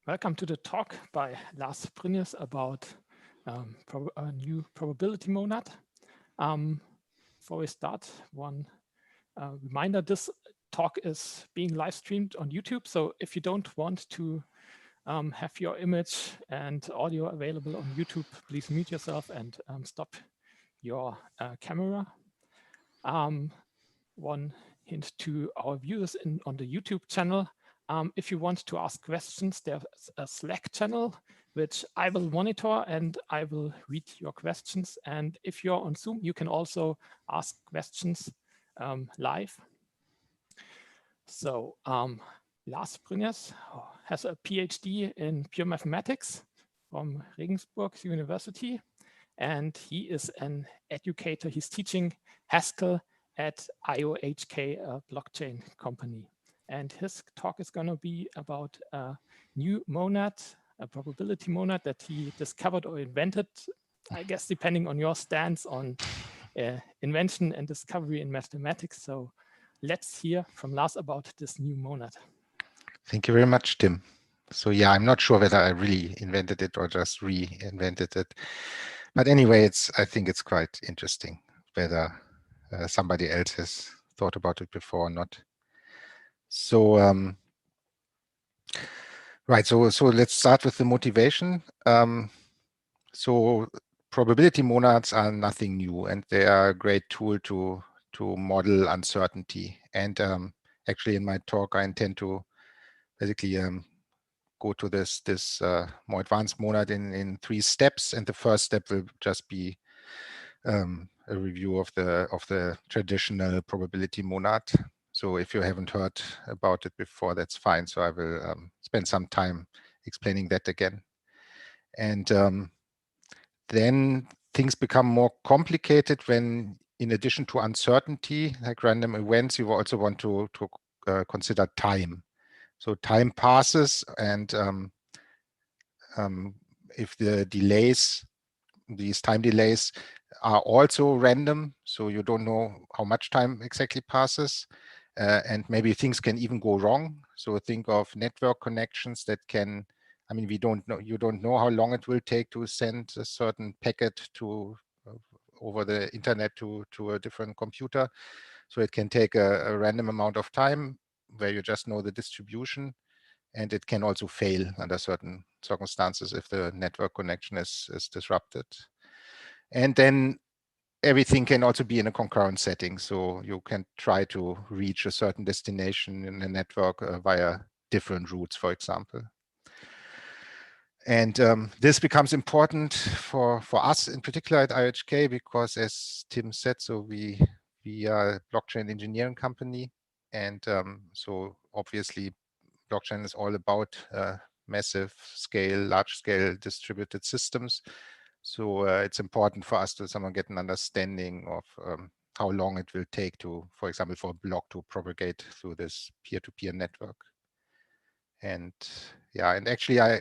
Welcome to the talk by Lars Brünjes about a new probability monad. Before we start, one reminder, this talk is being live streamed on YouTube. So if you don't want to have your image and audio available on YouTube, please mute yourself and stop your camera. One hint to our viewers on the YouTube channel. If you want to ask questions, there's a Slack channel, which I will monitor and I will read your questions. And if you're on Zoom, you can also ask questions live. So Lars Brünjes has a PhD in pure mathematics from Regensburg University. And he is an educator. He's teaching Haskell at IOHK, a blockchain company. And his talk is going to be about a new monad, a probability monad that he discovered or invented, I guess, depending on your stance on invention and discovery in mathematics. So let's hear from Lars about this new monad. Thank you very much, Tim. So yeah, I'm not sure whether I really invented it or just reinvented it. But anyway, I think it's quite interesting whether somebody else has thought about it before or not. So right, so let's start with the motivation. So probability monads are nothing new, and they are a great tool to model uncertainty. And actually, in my talk, I intend to basically go to this more advanced monad in 3 steps, and the first step will just be a review of the traditional probability monad. So if you haven't heard about it before, that's fine. So I will spend some time explaining that again. And then things become more complicated when, in addition to uncertainty, like random events, you also want to consider time. So time passes, and if the delays, these time delays, are also random, so you don't know how much time exactly passes, and maybe things can even go wrong. So think of network connections that can, I mean, you don't know how long it will take to send a certain packet to over the internet to a different computer. So it can take a random amount of time where you just know the distribution, and it can also fail under certain circumstances if the network connection is disrupted. And then everything can also be in a concurrent setting. So you can try to reach a certain destination in a network via different routes, for example. And this becomes important for us in particular at IOHK, because as Tim said, so we are a blockchain engineering company. And so obviously blockchain is all about massive scale, large scale distributed systems. So it's important for us to somehow get an understanding of how long it will take to, for example, for a block to propagate through this peer-to-peer network. And yeah, and actually I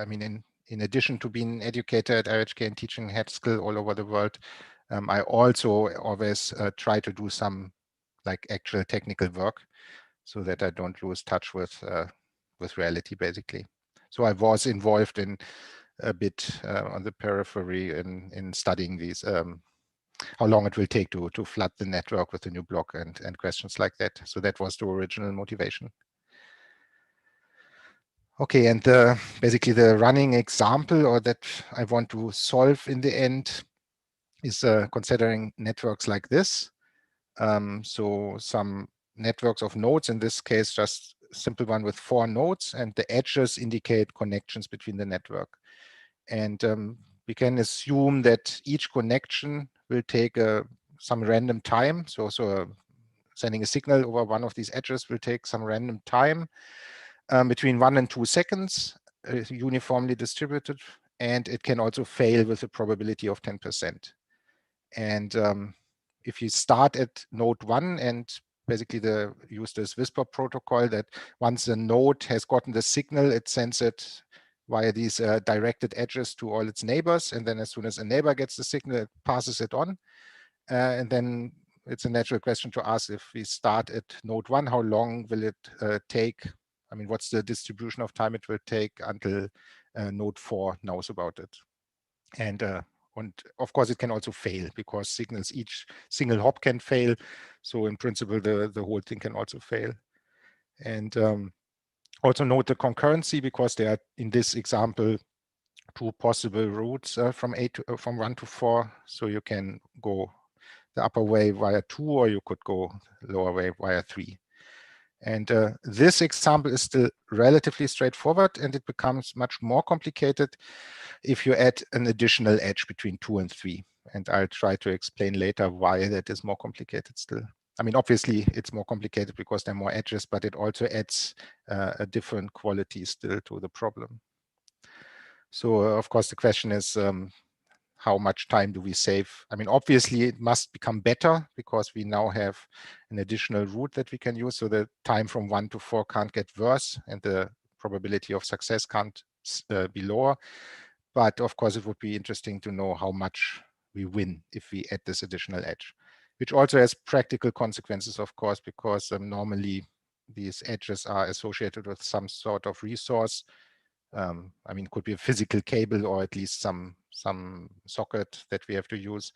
mean, in addition to being an educator at IOHK and teaching Haskell all over the world, I also always try to do some like actual technical work, so that I don't lose touch with reality, basically. So I was involved in a bit on the periphery in studying these, how long it will take to flood the network with a new block and questions like that. So that was the original motivation. Okay, and basically the running example, or that I want to solve in the end, is considering networks like this. So some networks of nodes, in this case, just a simple one with 4 nodes, and the edges indicate connections between the network. And we can assume that each connection will take some random time. So sending a signal over one of these edges will take some random time, between 1 and 2 seconds, uniformly distributed, and it can also fail with a probability of 10%. And if you start at node 1 and basically use this whisper protocol, that once a node has gotten the signal, it sends it via these directed edges to all its neighbors, and then as soon as a neighbor gets the signal, it passes it on. And then it's a natural question to ask, if we start at node 1, how long will it take? I mean, what's the distribution of time it will take until node 4 knows about it. And of course, it can also fail because signals, each single hop can fail. So in principle, the whole thing can also fail. And also note the concurrency, because there are, in this example, 2 possible routes from 1 to 4. So you can go the upper way via 2, or you could go lower way via 3. And this example is still relatively straightforward, and it becomes much more complicated if you add an additional edge between 2 and 3. And I'll try to explain later why that is more complicated still. I mean, obviously, it's more complicated because there are more edges, but it also adds a different quality still to the problem. So, of course, the question is, how much time do we save? I mean, obviously, it must become better because we now have an additional route that we can use. So the time from 1 to 4 can't get worse, and the probability of success can't be lower. But of course, it would be interesting to know how much we win if we add this additional edge, which also has practical consequences, of course, because normally these edges are associated with some sort of resource. I mean, it could be a physical cable or at least some socket that we have to use.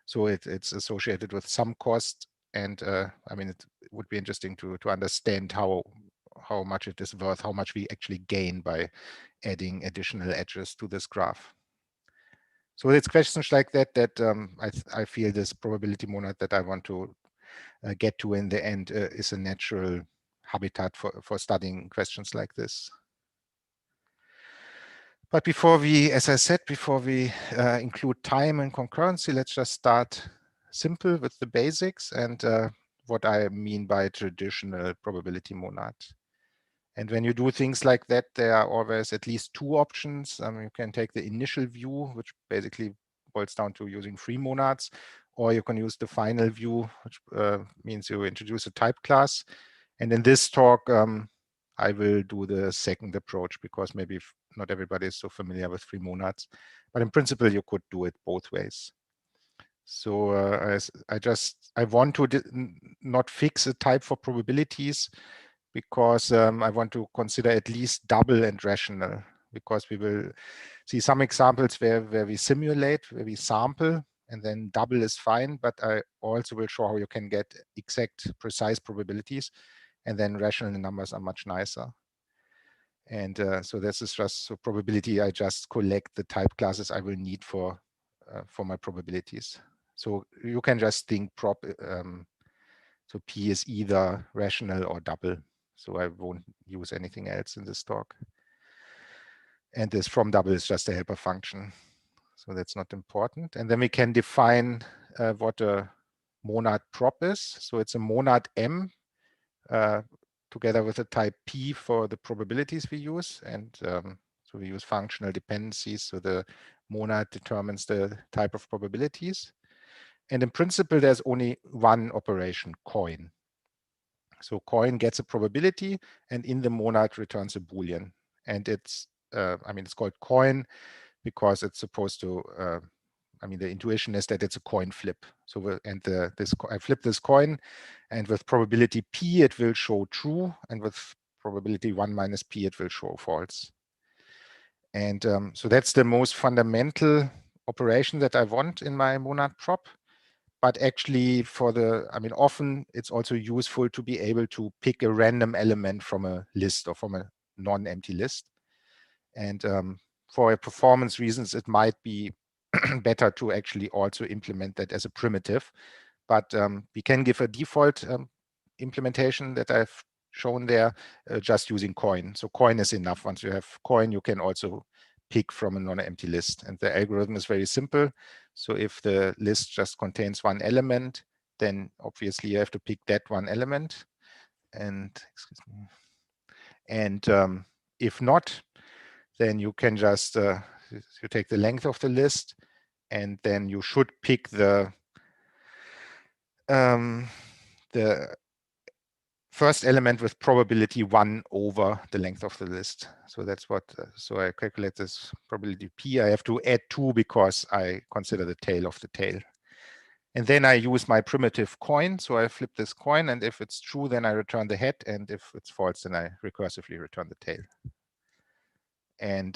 So it's associated with some cost. And I mean, it would be interesting to understand how much it is worth, how much we actually gain by adding additional edges to this graph. So it's questions like that I feel this probability monad that I want to get to in the end is a natural habitat for studying questions like this. But before we, as I said, before we include time and concurrency, let's just start simple with the basics and what I mean by traditional probability monad. And when you do things like that, there are always at least 2 options. You can take the initial view, which basically boils down to using free monads, or you can use the final view, which means you introduce a type class. And in this talk, I will do the second approach because maybe not everybody is so familiar with free monads. But in principle, you could do it both ways. So I want to not fix a type for probabilities, because I want to consider at least double and rational, because we will see some examples where we simulate, where we sample, and then double is fine. But I also will show how you can get exact, precise probabilities, and then rational numbers are much nicer. And so this is just so probability. I just collect the type classes I will need for my probabilities. So you can just think so P is either rational or double. So I won't use anything else in this talk. And this from double is just a helper function. So that's not important. And then we can define what a monad prop is. So it's a monad M together with a type P for the probabilities we use. And so we use functional dependencies. So the monad determines the type of probabilities. And in principle, there's only one operation, coin. So coin gets a probability, and in the monad returns a Boolean. And it's, I mean, it's called coin because it's supposed to, I mean, the intuition is that it's a coin flip. So, I flip this coin, and with probability P, it will show true. And with probability 1 minus P, it will show false. And so that's the most fundamental operation that I want in my monad prop. But actually I mean, often it's also useful to be able to pick a random element from a list or from a non-empty list. And for performance reasons, it might be better to actually also implement that as a primitive. But we can give a default implementation that I've shown there just using coin. So coin is enough. Once you have coin, you can also pick from a non-empty list. And the algorithm is very simple. So if the list just contains one element, then obviously you have to pick that one element. And excuse me. And if not, then you can just you take the length of the list, and then you should pick the first element with probability 1 over the length of the list. So that's what, so I calculate this probability P. I have to add 2 because I consider the tail of the tail. And then I use my primitive coin. So I flip this coin, and if it's true, then I return the head. And if it's false, then I recursively return the tail. And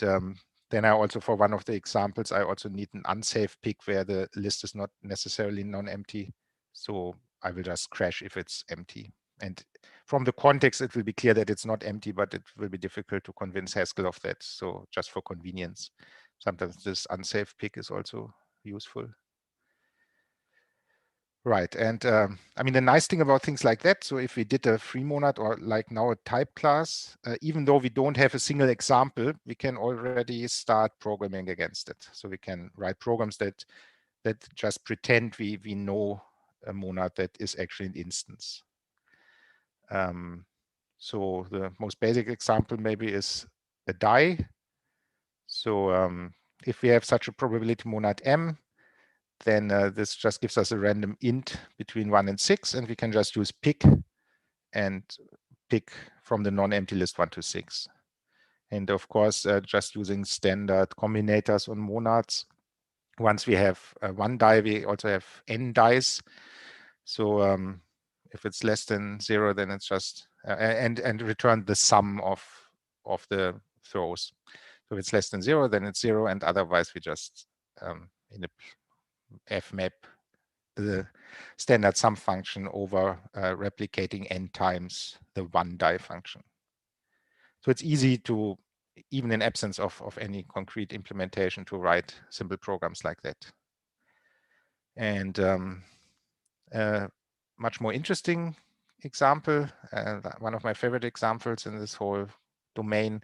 then I also, for one of the examples, I also need an unsafe pick where the list is not necessarily non-empty. So I will just crash if it's empty. And from the context, it will be clear that it's not empty, but it will be difficult to convince Haskell of that. So just for convenience, sometimes this unsafe pick is also useful. Right, and I mean, the nice thing about things like that, so if we did a free monad or like now a type class, even though we don't have a single example, we can already start programming against it. So we can write programs that just pretend we know a monad that is actually an instance. So the most basic example maybe is a die. So if we have such a probability monad M, then this just gives us a random int between 1 and 6, and we can just use pick and pick from the non-empty list 1 to 6. And of course, just using standard combinators on monads. Once we have one die, we also have n dies. So if it's less than 0, then it's just and return the sum of the throws. So if it's less than 0, then it's 0, and otherwise we just in a fmap the standard sum function over replicating n times the one die function. So it's easy to, even in absence of any concrete implementation, to write simple programs like that. And much more interesting example, one of my favorite examples in this whole domain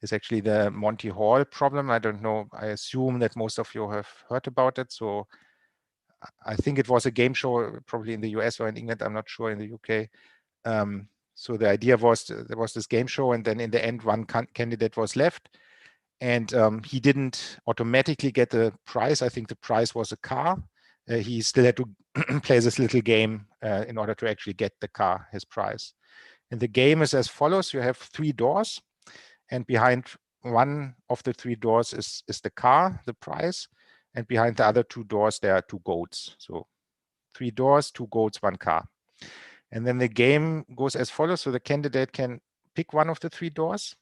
is actually the Monty Hall problem. I don't know, I assume that most of you have heard about it. So I think it was a game show, probably in the US or in England, I'm not sure, in the UK. So the idea was there was this game show, and then in the end, one candidate was left, and he didn't automatically get the prize. I think the prize was a car. He still had to play this little game in order to actually get the car, his prize. And the game is as follows. You have 3 doors, and behind one of the 3 doors is the car, the prize, and behind the other 2 doors, there are 2 goats. So 3 doors, 2 goats, 1 car. And then the game goes as follows. So the candidate can pick one of the 3 doors,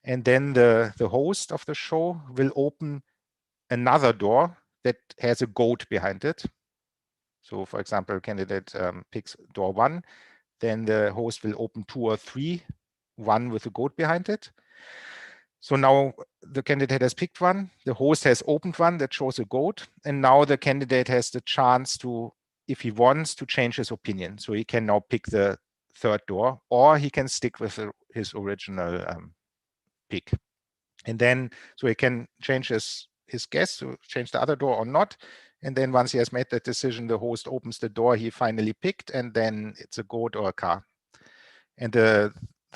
and then the host of the show will open another door that has a goat behind it. So for example, candidate picks door 1, then the host will open 2 or 3, one with a goat behind it. So now the candidate has picked one, the host has opened one that shows a goat, and now the candidate has the chance to, if he wants, to change his opinion. So he can now pick the 3rd door, or he can stick with his original pick. And then, so he can change his guess, to change the other door or not. And then once he has made that decision, the host opens the door he finally picked, and then it's a goat or a car. And the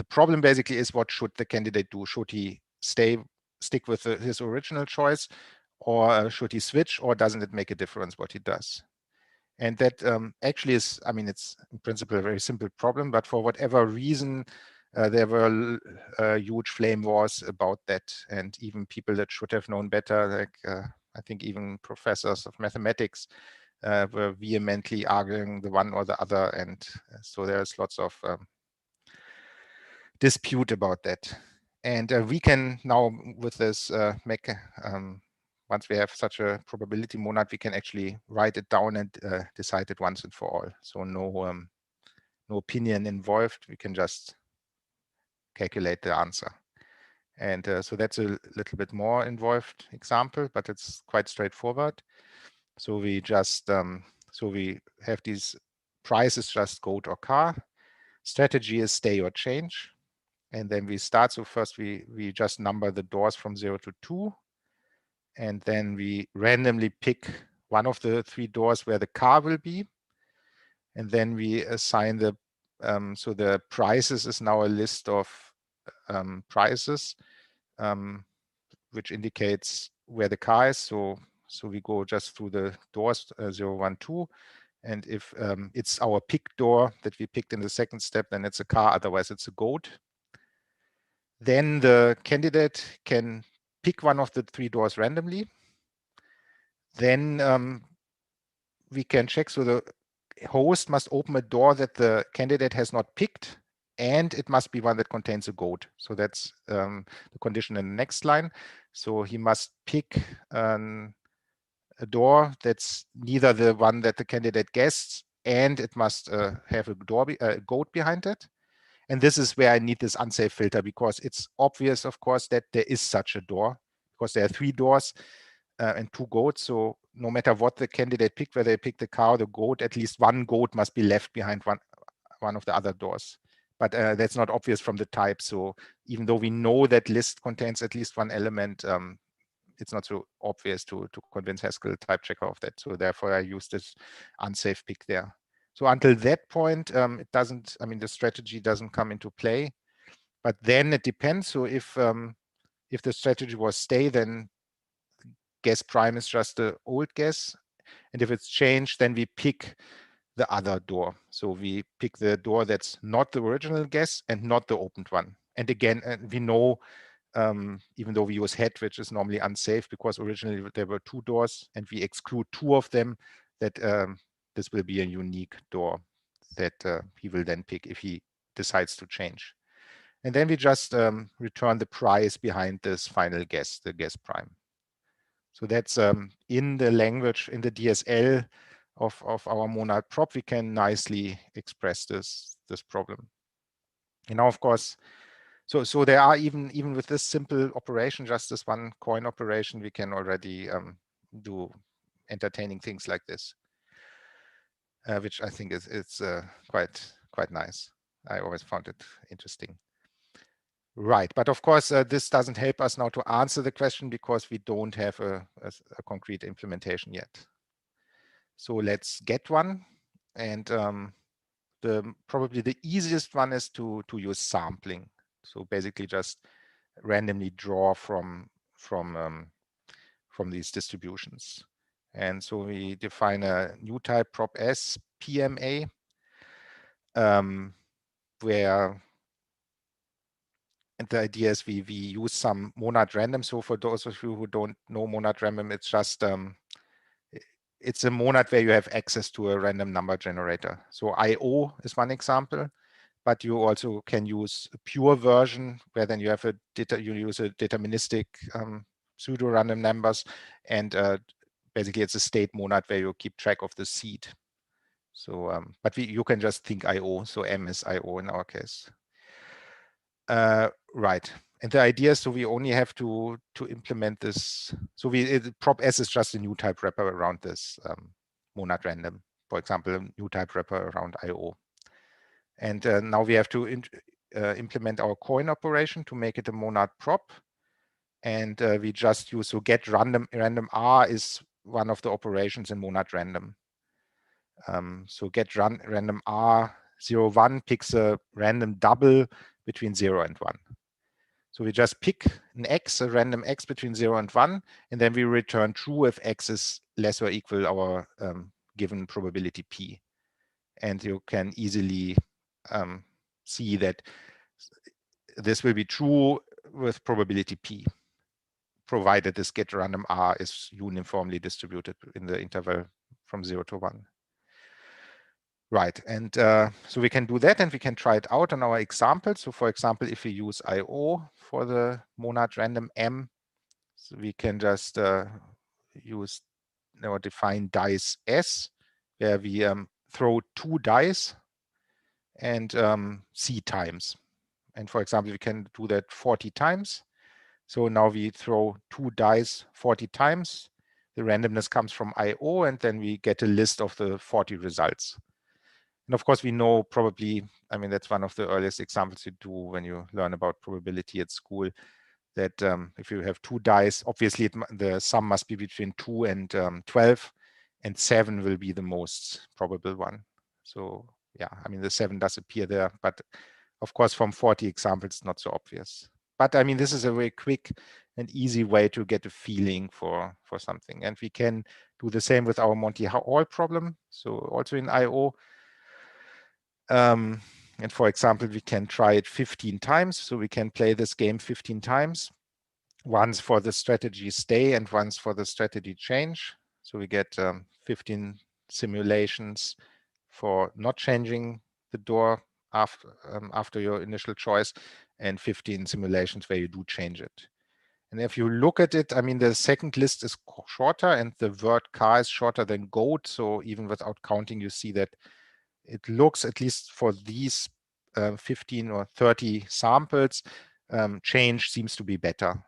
problem basically is, what should the candidate do? Should he stick with his original choice, or should he switch, or doesn't it make a difference what he does? And that actually is, I mean, it's in principle a very simple problem, but for whatever reason, there were huge flame wars about that, and even people that should have known better, like I think even professors of mathematics were vehemently arguing the one or the other, and so there's lots of dispute about that. And we can now, with this, make once we have such a probability monad, we can actually write it down and decide it once and for all. So no opinion involved. We can just calculate the answer. And so that's a little bit more involved example, but it's quite straightforward. So we just so we have these prices, just goat or car. Strategy is stay or change. And then we start. So first we just number the doors from 0 to 2. And then we randomly pick one of the 3 doors where the car will be. And then we assign the, so the prices is now a list of prices, which indicates where the car is. So we go just through the doors 0, 1, 2. And if it's our pick door that we picked in the second step, then it's a car, otherwise it's a goat. Then the candidate can pick one of the 3 doors randomly. Then we can check. So the host must open a door that the candidate has not picked, and it must be one that contains a goat. So that's the condition in the next line. So he must pick a door that's neither the one that the candidate guessed, and it must have a goat behind it. And this is where I need this unsafe filter, because it's obvious, of course, that there is such a door, because there are 3 doors and 2 goats. So no matter what the candidate picked, whether they picked the car or the goat, at least one goat must be left behind one of the other doors. But that's not obvious from the type. So even though we know that list contains at least one element, it's not so obvious to convince Haskell type checker of that. So therefore I use this unsafe pick there. So until that point, it doesn't, I mean, the strategy doesn't come into play, but then it depends. So if the strategy was stay, then guess prime is just the old guess. And if it's changed, then we pick the other door. So we pick the door that's not the original guess and not the opened one. And again, we know, even though we use head, which is normally unsafe, because originally there were 2 doors and we exclude 2 of them, that this will be a unique door that he will then pick if he decides to change. And then we just return the price behind this final guess, the guess prime. So that's in the language, in the DSL of our monad prop, we can nicely express this problem. And now, of course, so there are even with this simple operation, just this one coin operation, we can already do entertaining things like this, which I think is quite nice. I always found it interesting. Right, but of course, this doesn't help us now to answer the question, because we don't have a concrete implementation yet. So let's get one, and probably the easiest one is to use sampling. So basically, just randomly draw from these distributions. And so we define a new type prop S PMA, where, and the idea is we use some monad random. So for those of you who don't know monad random, it's just it's a monad where you have access to a random number generator. So IO is one example, but you also can use a pure version where then you have you use a deterministic pseudo random numbers, and basically it's a state monad where you keep track of the seed. So but you can just think IO, so M is IO in our case. Right, and the idea is, so we only have to implement this. So prop S is just a new type wrapper around this monad random, for example, a new type wrapper around IO. And now we have to implement our coin operation to make it a monad prop. And we just use, so get random R is one of the operations in monad random. So get random R 0, 1 picks a random double between 0 and 1. So we just pick an X, a random X between 0 and 1, and then we return true if X is less or equal our given probability P. And you can easily see that this will be true with probability P, provided this get random R is uniformly distributed in the interval from 0 to 1. Right, and so we can do that, and we can try it out on our example. So for example, if we use IO for the monad random M, so we can just use or define dice S, where we throw 2 dice and C times. And for example, we can do that 40 times. So now we throw 2 dice 40 times. The randomness comes from IO, and then we get a list of the 40 results. And of course, we know probably, I mean, that's one of the earliest examples you do when you learn about probability at school, that if you have 2 dice, obviously the sum must be between 2 and 12, and 7 will be the most probable one. So yeah, I mean, the 7 does appear there, but of course, from 40 examples, not so obvious. But I mean, this is a very quick and easy way to get a feeling for something. And we can do the same with our Monty Hall problem. So also in IO. And for example, we can try it 15 times. So we can play this game 15 times, once for the strategy stay and once for the strategy change. So we get 15 simulations for not changing the door after your initial choice, and 15 simulations where you do change it. And if you look at it, I mean, the second list is shorter and the word car is shorter than goat. So even without counting, you see that it looks, at least for these 15 or 30 samples, change seems to be better.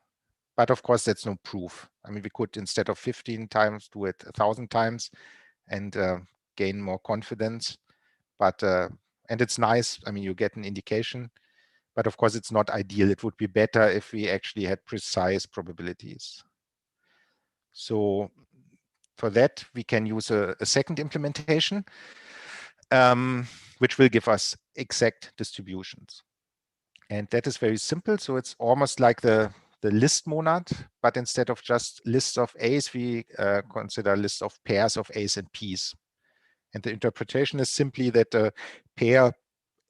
But of course, that's no proof. I mean, we could, instead of 15 times, do it 1,000 times and gain more confidence. But and it's nice. I mean, you get an indication. But of course, it's not ideal. It would be better if we actually had precise probabilities. So for that, we can use a second implementation, which will give us exact distributions. And that is very simple. So it's almost like the list monad, but instead of just lists of A's, we consider lists of pairs of A's and P's. And the interpretation is simply that a pair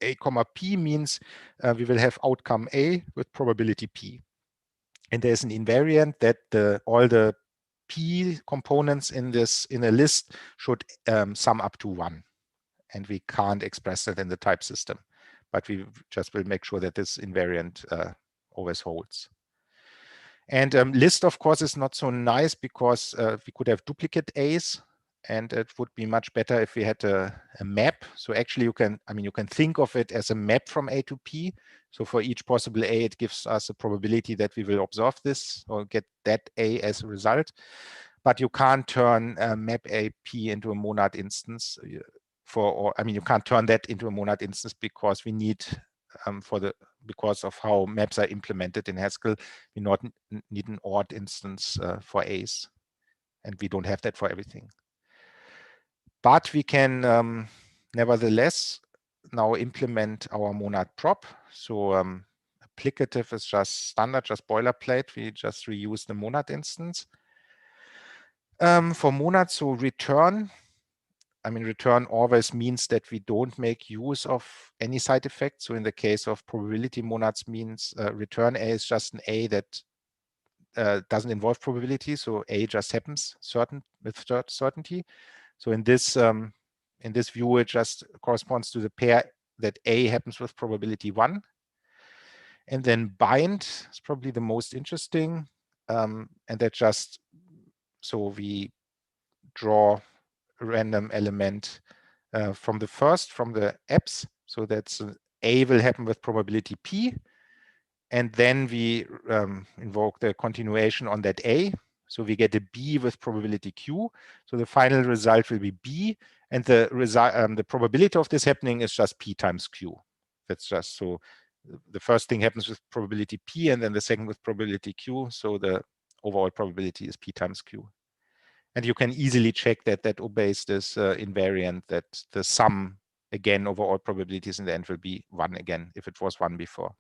A comma P means we will have outcome A with probability P. And there's an invariant that all the P components in a list should sum up to 1. And we can't express that in the type system, but we just will make sure that this invariant always holds. And list, of course, is not so nice because we could have duplicate A's, and it would be much better if we had a map. So actually, you can think of it as a map from A to P. So for each possible A, it gives us a probability that we will observe this or get that A as a result. But you can't turn map A P into a monad instance. You can't turn that into a monad instance because we need because of how maps are implemented in Haskell, we not need an ORed instance for A's, and we don't have that for everything. But we can nevertheless now implement our monad prop. So applicative is just standard, just boilerplate. We just reuse the monad instance. For monad, so return. I mean, return always means that we don't make use of any side effects. So in the case of probability monads means return A is just an A that doesn't involve probability. So A just happens with certainty. So in this view, it just corresponds to the pair that A happens with probability 1. And then bind is probably the most interesting. And that just, so we draw a random element from the apps. So that's A will happen with probability P. And then we invoke the continuation on that A. So we get a B with probability Q. So the final result will be B. And the probability of this happening is just P times Q. That's just, so the first thing happens with probability P and then the second with probability Q. So the overall probability is P times Q. And you can easily check that that obeys this invariant, that the sum again over all probabilities in the end will be 1 again, if it was 1 before.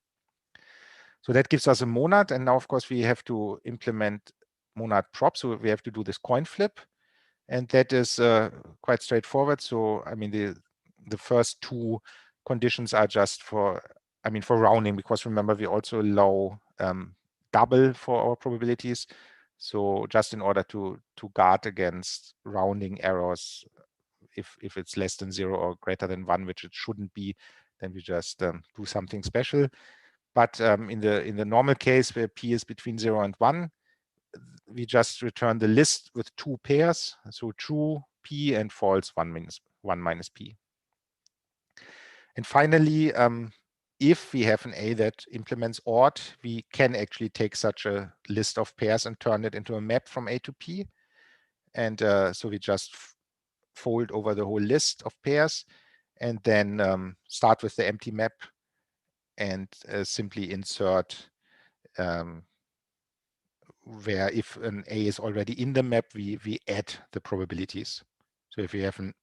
So that gives us a monad. And now, of course, we have to implement monad prop. So we have to do this coin flip. And that is quite straightforward. So, I mean, the first two conditions are just for rounding, because remember, we also allow double for our probabilities. So just in order to guard against rounding errors, if it's less than 0 or greater than 1, which it shouldn't be, then we just do something special. But in the normal case where P is between 0 and 1, we just return the list with 2 pairs. So true P and false 1 minus P. And finally, if we have an A that implements ORed, we can actually take such a list of pairs and turn it into a map from A to P. And so we just fold over the whole list of pairs and then start with the empty map and simply insert where if an A is already in the map, we add the probabilities. So if you have an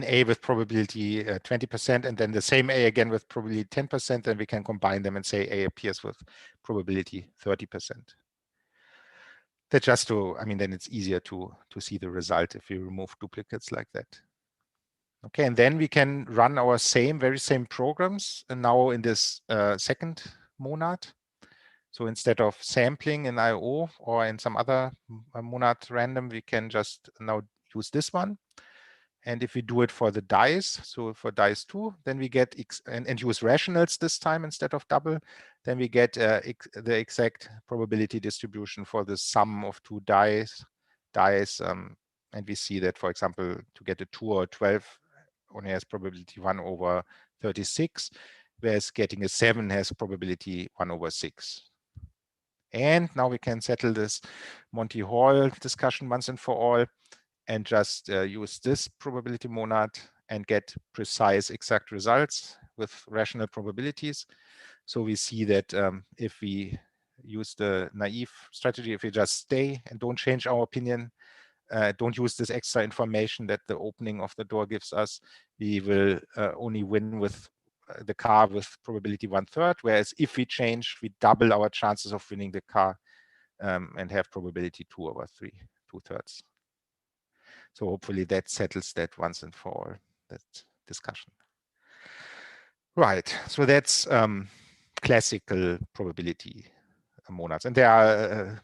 A with probability 20% and then the same A again with probability 10%, then we can combine them and say A appears with probability 30%. That's just to, then it's easier to see the result if we remove duplicates like that. Okay, and then we can run our very same programs and now in this second monad. So instead of sampling in IO or in some other monad random, we can just now use this one. And if we do it for the dice, so for dice 2, then we get and use rationals this time instead of double, then we get the exact probability distribution for the sum of two dice. And we see that, for example, to get a 2 or 12 only has probability 1/36, whereas getting a 7 has probability 1/6. And now we can settle this Monty Hall discussion once and for all, and just use this probability monad and get precise exact results with rational probabilities. So we see that if we use the naive strategy, if we just stay and don't change our opinion, don't use this extra information that the opening of the door gives us, we will only win with the car with probability 1/3, whereas if we change, we double our chances of winning the car and have probability 2/3, 2/3. So hopefully that settles that once and for all, that discussion. Right, so that's classical probability monads. And there are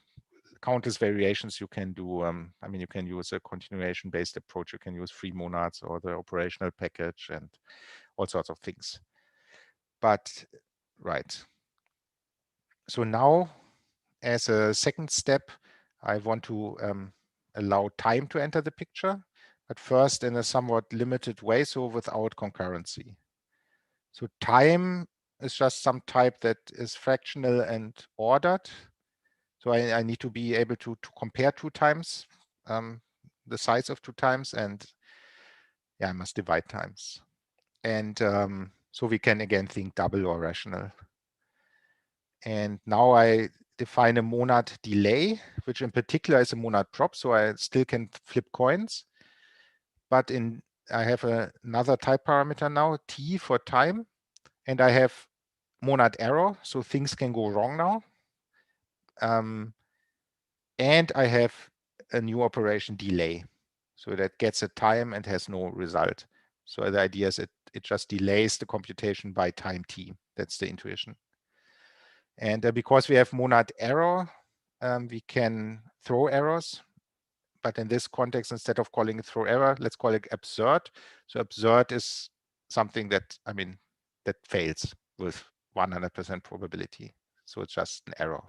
countless variations you can do. I mean, you can use a continuation-based approach, you can use free monads or the operational package and all sorts of things. But, right. So now, as a second step, I want to allow time to enter the picture, but first in a somewhat limited way, so without concurrency. So time is just some type that is fractional and ordered. So I need to be able to compare 2 times, the size of 2 times, and yeah, I must divide times. And so we can again think double or rational. And now I define a monad delay, which in particular is a monad prop, so I still can flip coins. But I have another type parameter now, t for time, and I have monad error, so things can go wrong now. And I have a new operation delay, so that gets a time and has no result. So the idea is it just delays the computation by time t. That's the intuition. And because we have monad error, we can throw errors. But in this context, instead of calling it throw error, let's call it absurd. So absurd is something that, I mean, that fails with 100% probability. So it's just an error.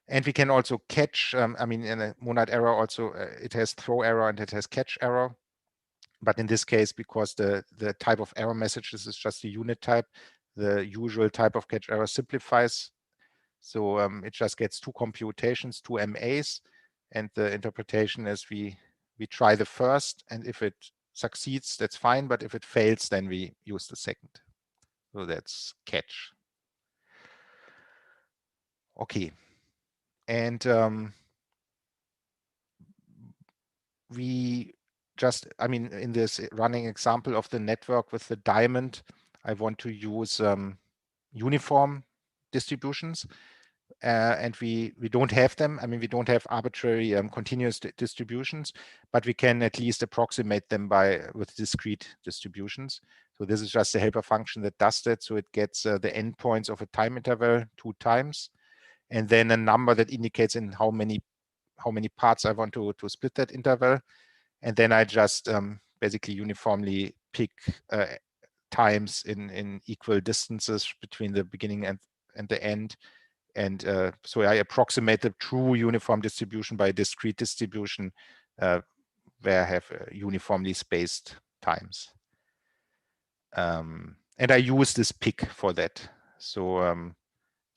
And we can also catch, I mean, in a monad error also, it has throw error and it has catch error. But in this case, because the type of error messages is just a unit type, the usual type of catch error simplifies. So it just gets 2 computations, 2 MAs. And the interpretation is we try the first, and if it succeeds, that's fine. But if it fails, then we use the second. So that's catch. Okay. And we just, I mean, in this running example of the network with the diamond, I want to use uniform distributions. And we don't have them. I mean, we don't have arbitrary continuous distributions, but we can at least approximate them with discrete distributions. So this is just a helper function that does that. So it gets the endpoints of a time interval 2 times, and then a number that indicates in how many parts I want to split that interval. And then I just basically uniformly pick times in equal distances between the beginning and the end. And so I approximate the true uniform distribution by a discrete distribution where I have uniformly spaced times. And I use this pick for that. So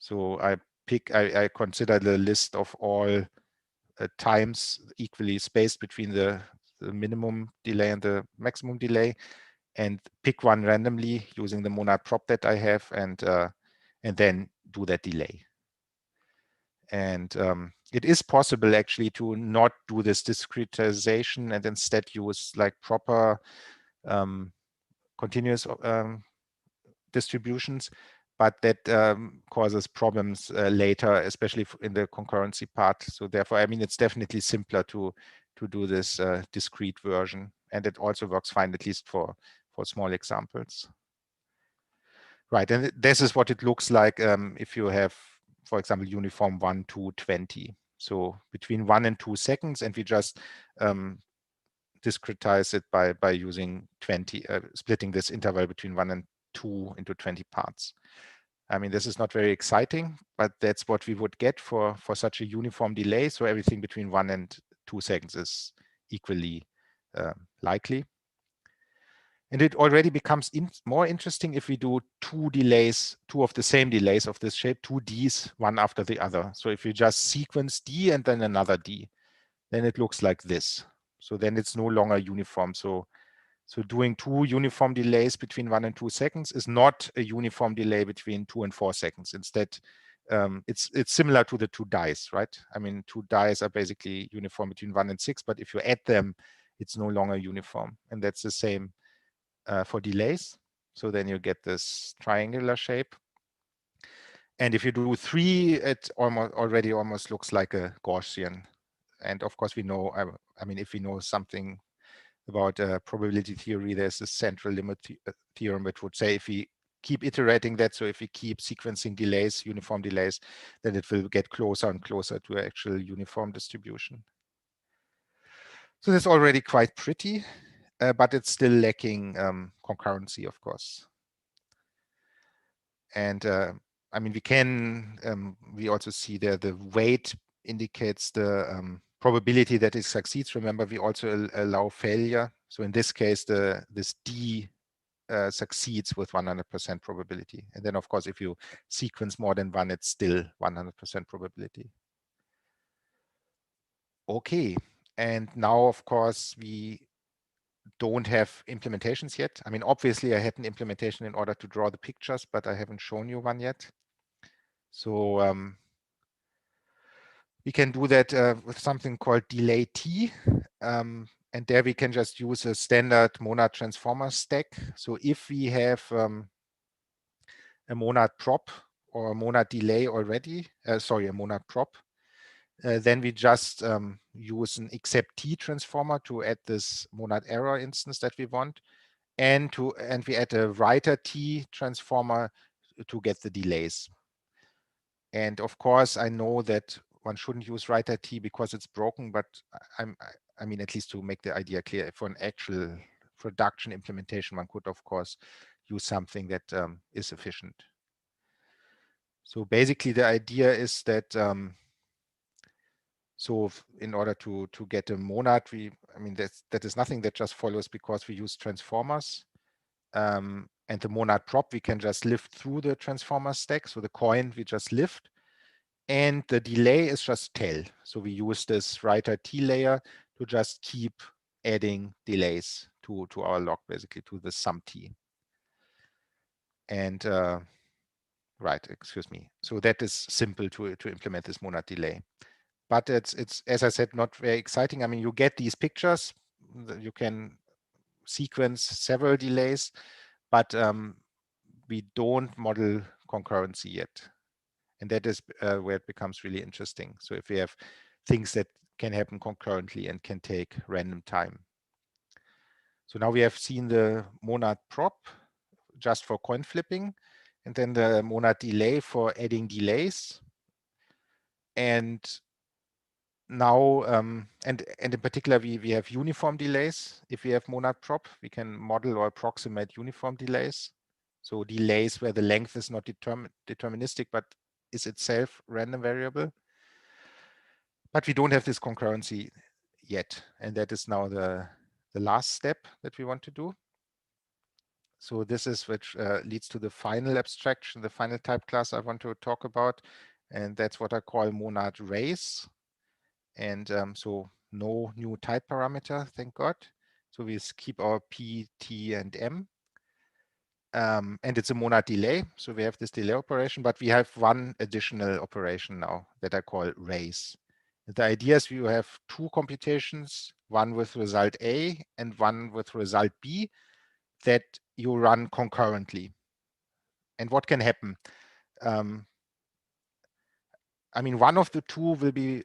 so I consider the list of all times equally spaced between the minimum delay and the maximum delay, and pick one randomly using the monad prop that I have, and then do that delay. And it is possible actually to not do this discretization and instead use like proper continuous distributions, but that causes problems later, especially in the concurrency part. So therefore, I mean, it's definitely simpler to do this discrete version, and it also works fine, at least for small examples. Right, and this is what it looks like if you have, for example, uniform 1 to 20. So between 1 and 2 seconds, and we just discretize it by using 20, splitting this interval between 1 and 2 into 20 parts. I mean, this is not very exciting, but that's what we would get for such a uniform delay. So everything between 1 and 2 seconds is equally likely. And it already becomes more interesting if we do two of the same delays of this shape, two Ds, one after the other. So if you just sequence D and then another D, then it looks like this. So then it's no longer uniform. So doing two uniform delays between 1 and 2 seconds is not a uniform delay between 2 and 4 seconds. Instead, it's similar to the two dies, right? I mean, two dies are basically uniform between 1 and 6, but if you add them, it's no longer uniform. And that's the same for delays. So then you get this triangular shape. And if you do 3, it already almost looks like a Gaussian. And of course, we know, I mean, if we know something about probability theory, there's a central limit theorem which would say if we keep iterating that, so if we keep sequencing delays, uniform delays, then it will get closer and closer to an actual uniform distribution. So that's already quite pretty, but it's still lacking concurrency, of course. And I mean, we also see that the weight indicates the probability that it succeeds. Remember, we also allow failure. So in this case, this D succeeds with 100% probability. And then, of course, if you sequence more than one, it's still 100% probability. Okay. And now, of course, we don't have implementations yet. I mean, obviously, I had an implementation in order to draw the pictures, but I haven't shown you one yet. So we can do that with something called delay T. And there we can just use a standard monad transformer stack. So if we have a monad prop or a monad delay already, a monad prop, then we just use an except T transformer to add this monad error instance that we want. And we add a writer T transformer to get the delays. And of course, I know that one shouldn't use writer T because it's broken, but I mean, at least to make the idea clear, for an actual production implementation, one could, of course, use something that is efficient. So basically, the idea is that so in order to get a monad, I mean, that is nothing that just follows because we use transformers. And the monad prop, we can just lift through the transformer stack. So the coin, we just lift. And the delay is just tail. So we use this writer T layer to just keep adding delays to our log, basically to the sum T. And right, excuse me. So that is simple to implement this monad delay. But it's as I said, not very exciting. I mean, you get these pictures. You can sequence several delays, but we don't model concurrency yet. And that is where it becomes really interesting. So if we have things that can happen concurrently and can take random time. So now we have seen the monad prop just for coin flipping, and then the monad delay for adding delays. And now, and in particular, we have uniform delays. If we have monad prop, we can model or approximate uniform delays. So delays where the length is not deterministic, but is itself random variable. But we don't have this concurrency yet. And that is now the last step that we want to do. So this is which leads to the final abstraction, the final type class I want to talk about. And that's what I call monad race. And so no new type parameter, thank God. So we keep our P, T, and M. And it's a monad delay. So we have this delay operation, but we have one additional operation now that I call race. The idea is you have two computations, one with result A and one with result B, that you run concurrently. And what can happen? I mean, one of the two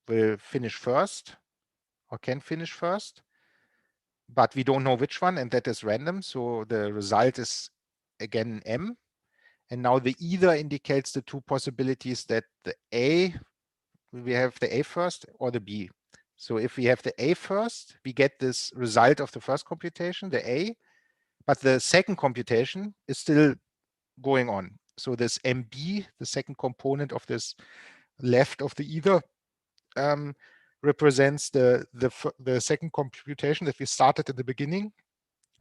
will finish first or can finish first, but we don't know which one, and that is random. So the result is again M. And now the either indicates the two possibilities that the A, we have the A first or the B. So if we have the A first, we get this result of the first computation, the A, but the second computation is still going on. So this MB, the second component of this left of the either, represents the second computation that we started at the beginning,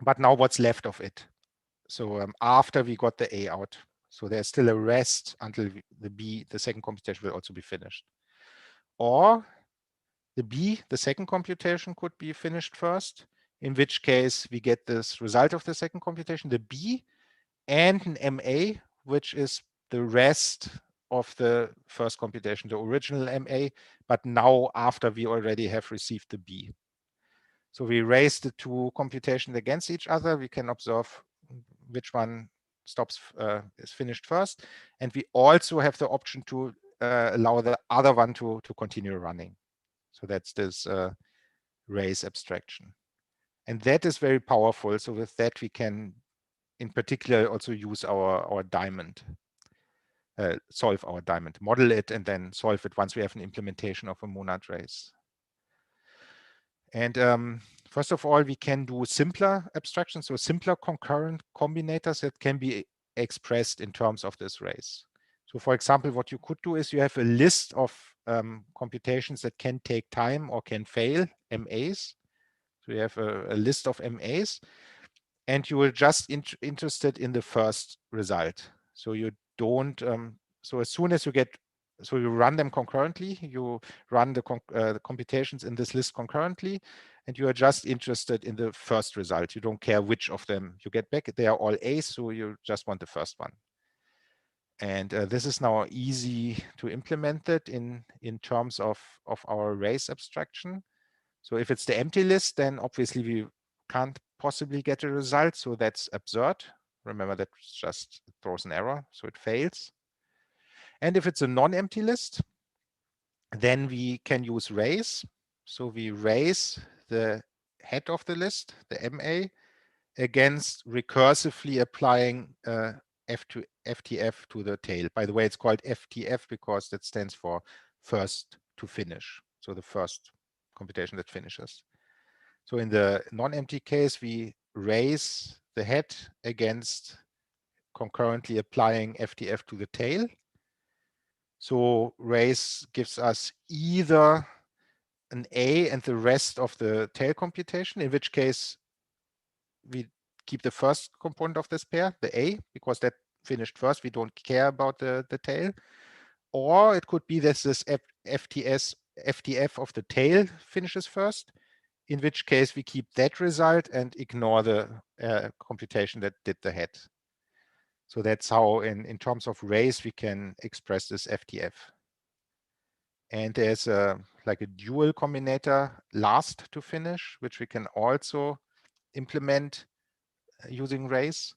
but now what's left of it. So after we got the A out. So there's still a rest until the second computation will also be finished. Or the B, the second computation could be finished first, in which case we get this result of the second computation, the B, and an MA, which is the rest of the first computation, the original MA, but now after we already have received the B. So we raise the two computations against each other. We can observe which one is finished first. And we also have the option to allow the other one to continue running. So that's this raise abstraction. And that is very powerful. So with that, we can, in particular, also use our diamond, solve our diamond, model it, and then solve it once we have an implementation of a monad race. And first of all, we can do simpler abstractions, so simpler concurrent combinators that can be expressed in terms of this race. So for example, what you could do is you have a list of computations that can take time or can fail, MAs. So you have a list of MAs, and you are just interested in the first result. So you don't, so as soon as you get, so you run them concurrently, you run the computations in this list concurrently, and you are just interested in the first result. You don't care which of them you get back. They are all A's, so you just want the first one. And this is now easy to implement it in terms of our race abstraction. So if it's the empty list, then obviously we can't possibly get a result. So that's absurd. Remember, that just throws an error, so it fails. And if it's a non-empty list, then we can use raise. So we raise the head of the list, the MA, against recursively applying FTF to the tail. By the way, it's called FTF because that stands for first to finish. So the first computation that finishes. So in the non-empty case, we raise the head against concurrently applying FTF to the tail. So raise gives us either an A and the rest of the tail computation, in which case we keep the first component of this pair, the A, because that finished first. We don't care about the tail. Or it could be that this FTF of the tail finishes first, in which case we keep that result and ignore the computation that did the head. So that's how, in terms of race, we can express this FTF. And there's like a dual combinator, last to finish, which we can also implement using race.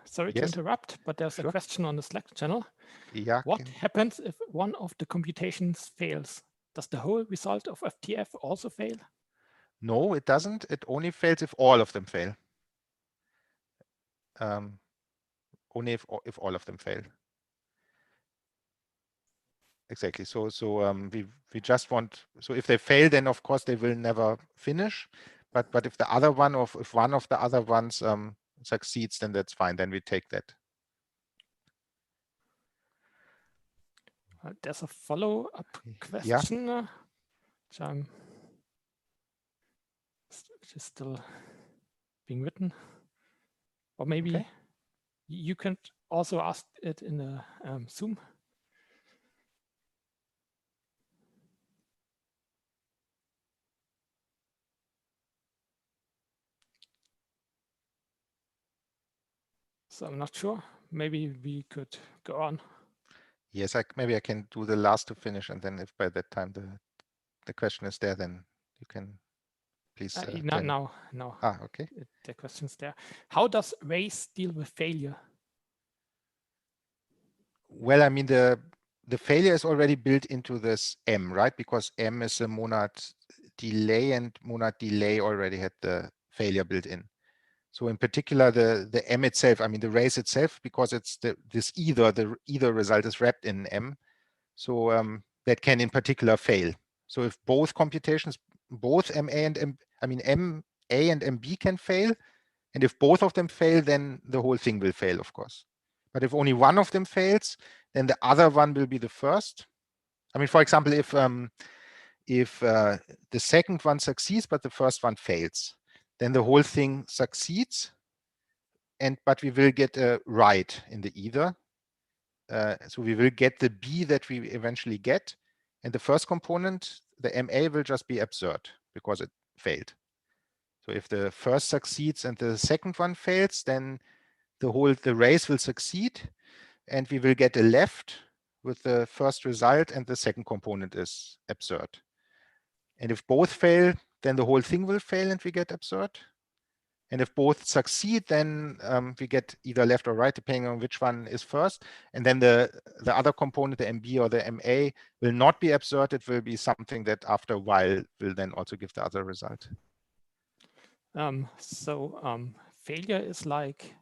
Sorry to interrupt, but there's a question on the Slack channel. Yeah. What happens if one of the computations fails? Does the whole result of FTF also fail? No, it doesn't. It only fails if all of them fail. Only if all of them fail. Exactly. So we just want, so if they fail, then of course they will never finish. But if the other one, or if one of the other ones succeeds, then that's fine. Then we take that. There's a follow-up question, which is still being written. Or maybe you can also ask it in the Zoom. So I'm not sure. Maybe we could go on. Yes, maybe I can do the last to finish, and then if by that time the question is there, then you can please. No. Okay. The question's there. How does race deal with failure? Well, I mean, the failure is already built into this M, right? Because M is a monad delay, and monad delay already had the failure built in. So in particular, the M itself, I mean, the race itself, because it's the either result is wrapped in M. So that can in particular fail. So if both computations, both MA and MA and MB can fail, and if both of them fail, then the whole thing will fail, of course. But if only one of them fails, then the other one will be the first. I mean, for example, if the second one succeeds but the first one fails, then the whole thing succeeds, but we will get a right in the either. So we will get the B that we eventually get, and the first component, the MA, will just be absurd because it failed. So if the first succeeds and the second one fails, then the race will succeed, and we will get a left with the first result, and the second component is absurd. And if both fail, then the whole thing will fail and we get absurd. And if both succeed, then we get either left or right, depending on which one is first. And then the other component, the MB or the MA, will not be absurd. It will be something that after a while will then also give the other result. Failure is like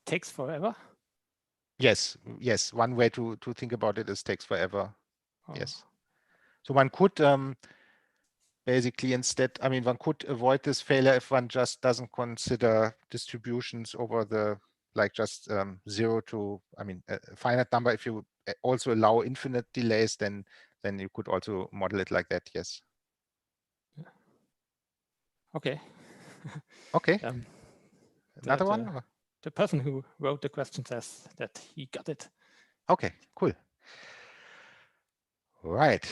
takes forever? Yes. One way to think about it is takes forever. Oh. Yes. So one could basically instead, one could avoid this failure if one just doesn't consider distributions over the, like just 0 to, a finite number. If you also allow infinite delays, then you could also model it like that. Yes. Okay. Okay. Another one? The person who wrote the question says that he got it. Okay, cool. Right.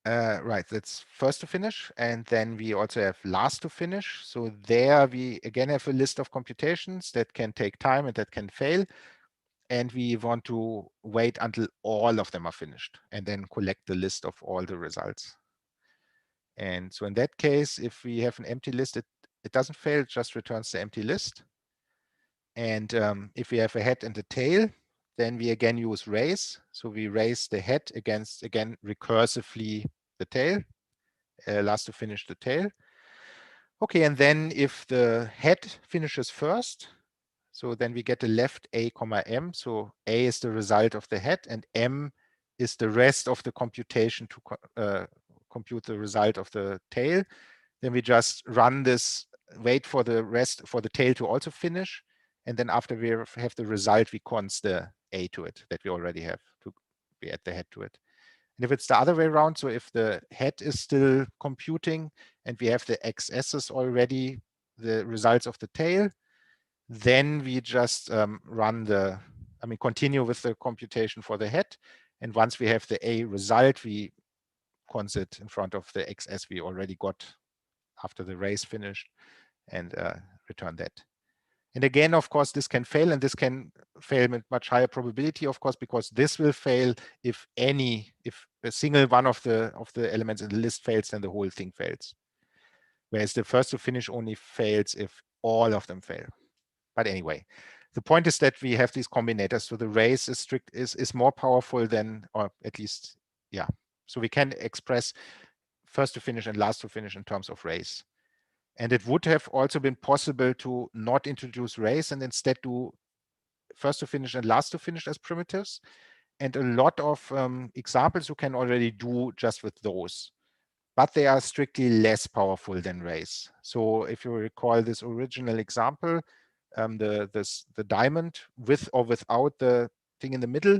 Right, that's first to finish, and then we also have last to finish. So there we again have a list of computations that can take time and that can fail, and we want to wait until all of them are finished and then collect the list of all the results. And so in that case, if we have an empty list, it doesn't fail, it just returns the empty list. And if we have a head and a tail, then we again use raise. So we raise the head against, again, recursively the tail, last to finish the tail. Okay, and then if the head finishes first, so then we get the left A comma M. So A is the result of the head and M is the rest of the computation to compute the result of the tail. Then we just run this, wait for the rest, for the tail to also finish. And then after we have the result, we const the A to it that we already have to be at the head to it. And if it's the other way around, so if the head is still computing and we have the XS's already, the results of the tail, then we just continue with the computation for the head. And once we have the A result, we const it in front of the XS we already got after the race finished and return that. And again, of course, this can fail, and this can fail with much higher probability, of course, because this will fail if a single one of the elements in the list fails, then the whole thing fails. Whereas the first to finish only fails if all of them fail. But anyway, the point is that we have these combinators. So the race is more powerful than, or at least, yeah. So we can express first to finish and last to finish in terms of race. And it would have also been possible to not introduce race and instead do first to finish and last to finish as primitives. And a lot of examples you can already do just with those, but they are strictly less powerful than race. So if you recall this original example, the diamond with or without the thing in the middle,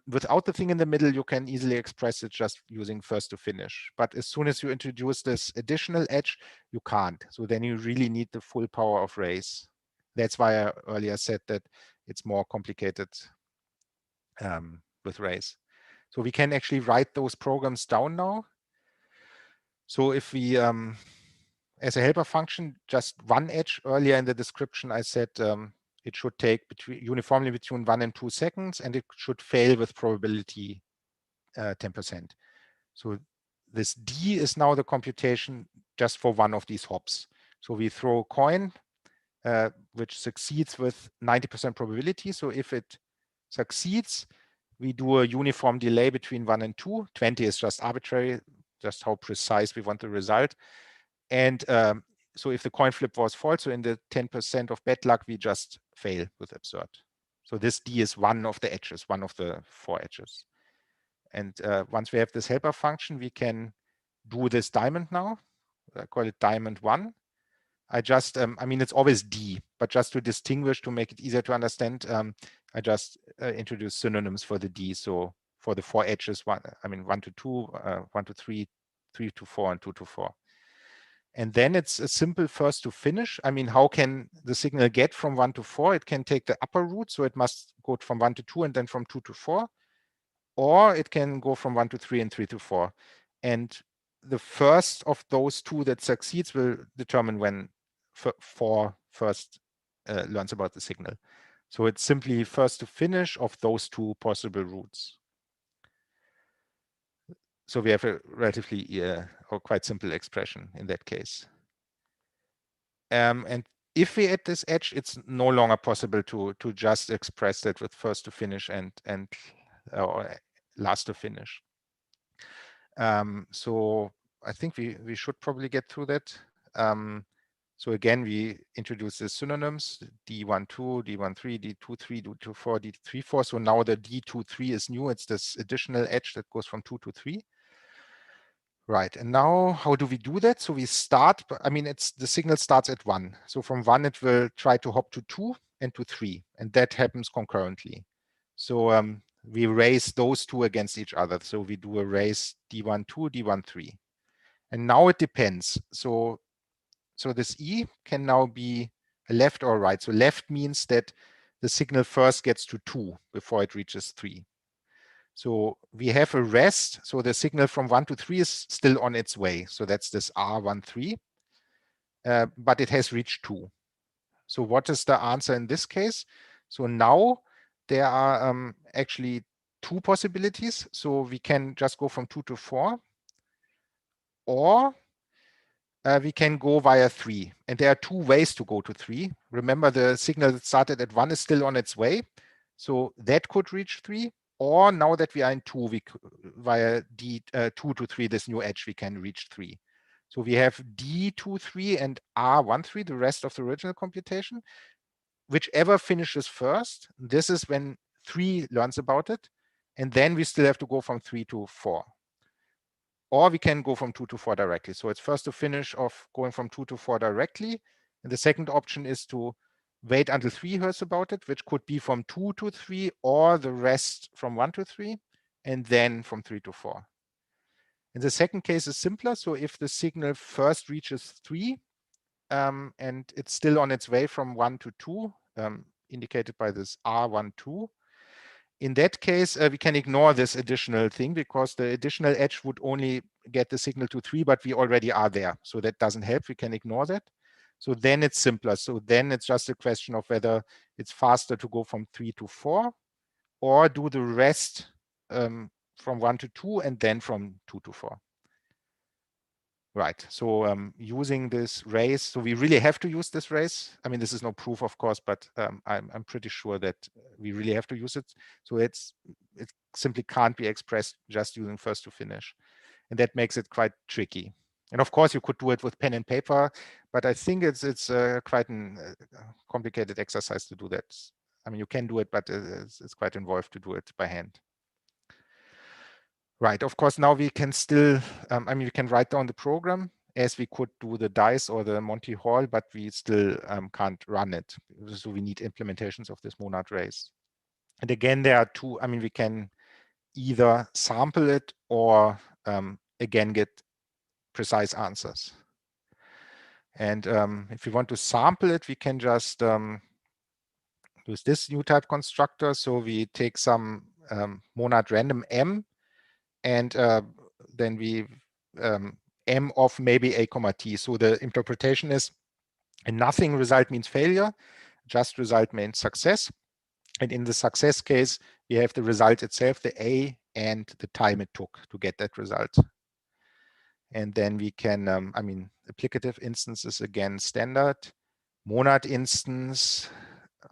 without the thing in the middle, you can easily express it just using first to finish. But as soon as you introduce this additional edge, you can't. So then you really need the full power of race. That's why I earlier said that it's more complicated with race. So we can actually write those programs down now. So if we, as a helper function, just one edge, earlier in the description, I said it should take uniformly between 1 and 2 seconds, and it should fail with probability 10%. So this D is now the computation just for one of these hops. So we throw a coin, which succeeds with 90% probability. So if it succeeds, we do a uniform delay between 1 and 2. 20 is just arbitrary, just how precise we want the result. And so if the coin flip was false, so in the 10% of bad luck, we just fail with absurd. So this D is one of the edges, one of the 4 edges. And once we have this helper function, we can do this diamond now. I call it diamond 1. I just, I mean, it's always D, but just to distinguish, to make it easier to understand, I just introduce synonyms for the D. So for the 4 edges, 1 to 2, 1 to 3, 3 to 4, and 2 to 4. And then it's a simple first to finish. I mean, how can the signal get from 1 to 4? It can take the upper root, so it must go from 1 to 2 and then from 2 to 4. Or it can go from 1 to 3 and 3 to 4. And the first of those two that succeeds will determine when 4 first learns about the signal. So it's simply first to finish of those two possible routes. So we have a relatively or quite simple expression in that case. And if we add this edge, it's no longer possible to just express that with first to finish and or last to finish. So I think we should probably get through that. So again, we introduce the synonyms, D12, D13, D23, D24, D34. So now the D23 is new. It's this additional edge that goes from 2 to 3. Right, and now how do we do that? So we start, I mean, the signal starts at 1. So from 1, it will try to hop to 2 and to 3, and that happens concurrently. So we raise those two against each other. So we do a raise D12, D13. And now it depends. So this E can now be a left or right. So left means that the signal first gets to 2 before it reaches 3. So we have a rest. So the signal from 1 to 3 is still on its way. So that's this R13, but it has reached 2. So what is the answer in this case? So now there are actually 2 possibilities. So we can just go from 2 to 4, or we can go via 3. And there are 2 ways to go to 3. Remember, the signal that started at 1 is still on its way. So that could reach 3. Or now that we are in 2, via D2 to 3, this new edge, we can reach 3. So we have D23 and R13, the rest of the original computation. Whichever finishes first, this is when 3 learns about it. And then we still have to go from 3 to 4. Or we can go from 2 to 4 directly. So it's first to finish of going from 2 to 4 directly. And the second option is to wait until 3 hears about it, which could be from 2 to 3, or the rest from 1 to 3, and then from 3 to 4. And the second case is simpler. So if the signal first reaches 3, and it's still on its way from 1 to 2, indicated by this R12, in that case, we can ignore this additional thing, because the additional edge would only get the signal to 3, but we already are there. So that doesn't help. We can ignore that. So then it's simpler. So then it's just a question of whether it's faster to go from 3 to 4, or do the rest from 1 to 2 and then from 2 to 4. Right. So using this raise, so we really have to use this raise. I mean, this is no proof, of course, but I'm pretty sure that we really have to use it. So it simply can't be expressed just using first to finish, and that makes it quite tricky. And of course, you could do it with pen and paper, but I think it's quite a complicated exercise to do that. I mean, you can do it, but it's quite involved to do it by hand. Right, of course, now we can still, I mean, we can write down the program as we could do the DICE or the Monty Hall, but we still can't run it. So we need implementations of this monad raise. And again, there are 2, I mean, we can either sample it or again get precise answers. And if we want to sample it, we can just use this new type constructor. So we take some monad random M, and then we M of maybe A comma T. So the interpretation is a nothing result means failure, just result means success. And in the success case, we have the result itself, the A, and the time it took to get that result. And then we can, I mean, applicative instances again, standard, monad instance.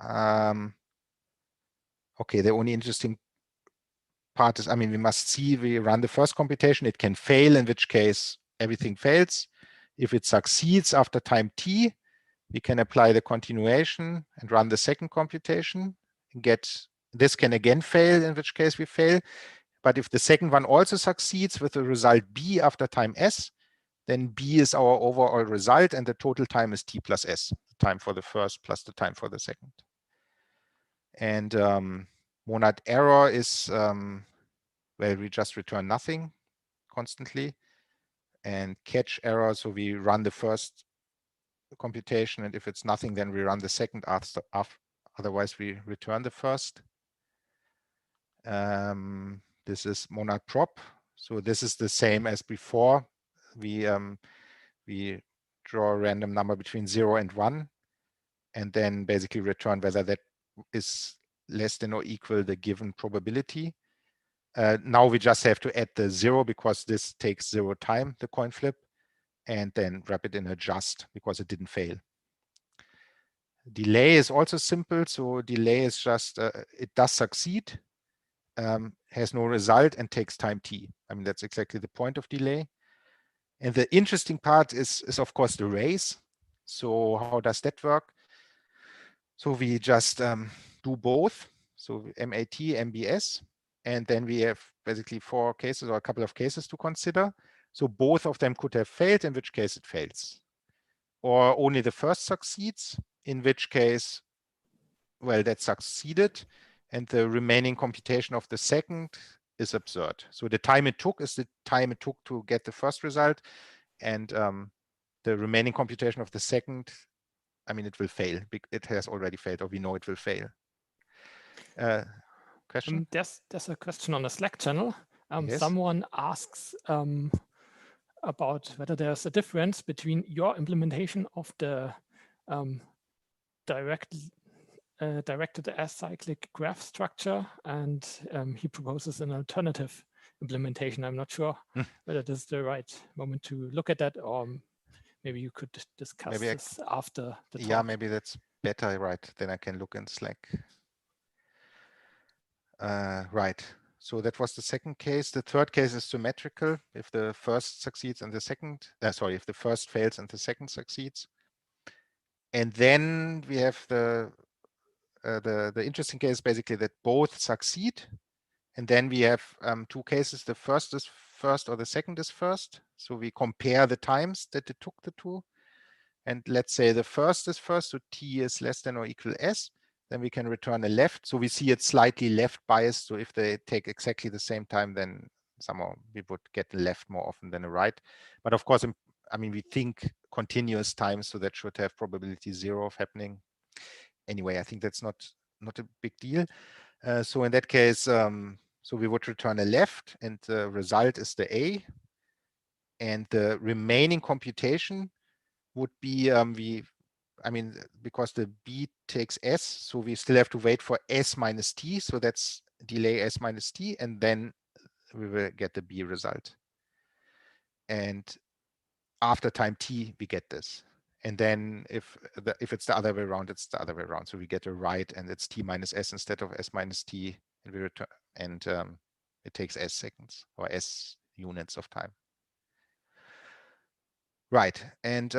Okay, the only interesting part is, I mean, we must see, we run the first computation, it can fail, in which case everything fails. If it succeeds after time t, we can apply the continuation and run the second computation. This can again fail, in which case we fail. But if the second one also succeeds with the result b after time s, then b is our overall result, and the total time is t plus s, the time for the first plus the time for the second. And monad error is, well, we just return nothing constantly. And catch error, so we run the first computation, and if it's nothing, then we run the second after, otherwise we return the first. This is monad prop. So this is the same as before. We draw a random number between 0 and 1, and then basically return whether that is less than or equal the given probability. Now we just have to add the 0 because this takes 0 time, the coin flip, and then wrap it in a just because it didn't fail. Delay is also simple. So delay is just, it does succeed, has no result, and takes time t. I mean, that's exactly the point of delay. And the interesting part is of course the raise. So how does that work? So we just do both. So MAT, MBS, and then we have basically 4 cases or a couple of cases to consider. So both of them could have failed, in which case it fails. Or only the first succeeds, in which case, well, that succeeded, and the remaining computation of the second is absurd. So the time it took is the time it took to get the first result, and the remaining computation of the second, I mean, it will fail. It has already failed, or we know it will fail. Question? There's a question on the Slack channel. Yes. Someone asks about whether there's a difference between your implementation of the directed acyclic graph structure, and he proposes an alternative implementation. I'm not sure whether this is the right moment to look at that, or maybe you could discuss this after the talk. Yeah, maybe that's better, right? Then I can look in Slack. Right. So that was the second case. The third case is symmetrical. If the first succeeds and the second, sorry, if the first fails and the second succeeds. And then we have the interesting case, basically that both succeed. And then we have 2 cases. The first is first, or the second is first. So we compare the times that it took the 2. And let's say the first is first, so t is less than or equal s. Then we can return a left. So we see it slightly left biased. So if they take exactly the same time, then somehow we would get a left more often than a right. But of course, I mean, we think continuous time, so that should have probability 0 of happening. Anyway, I think that's not a big deal. So in that case, so we would return a left, and the result is the A. And the remaining computation would be, I mean, because the B takes S, so we still have to wait for S minus T. So that's delay S minus T, and then we will get the B result. And after time T, we get this. And then if it's the other way around, it's the other way around. So we get a right, and it's T minus S instead of S minus T, and we return, and it takes S seconds or S units of time. Right, and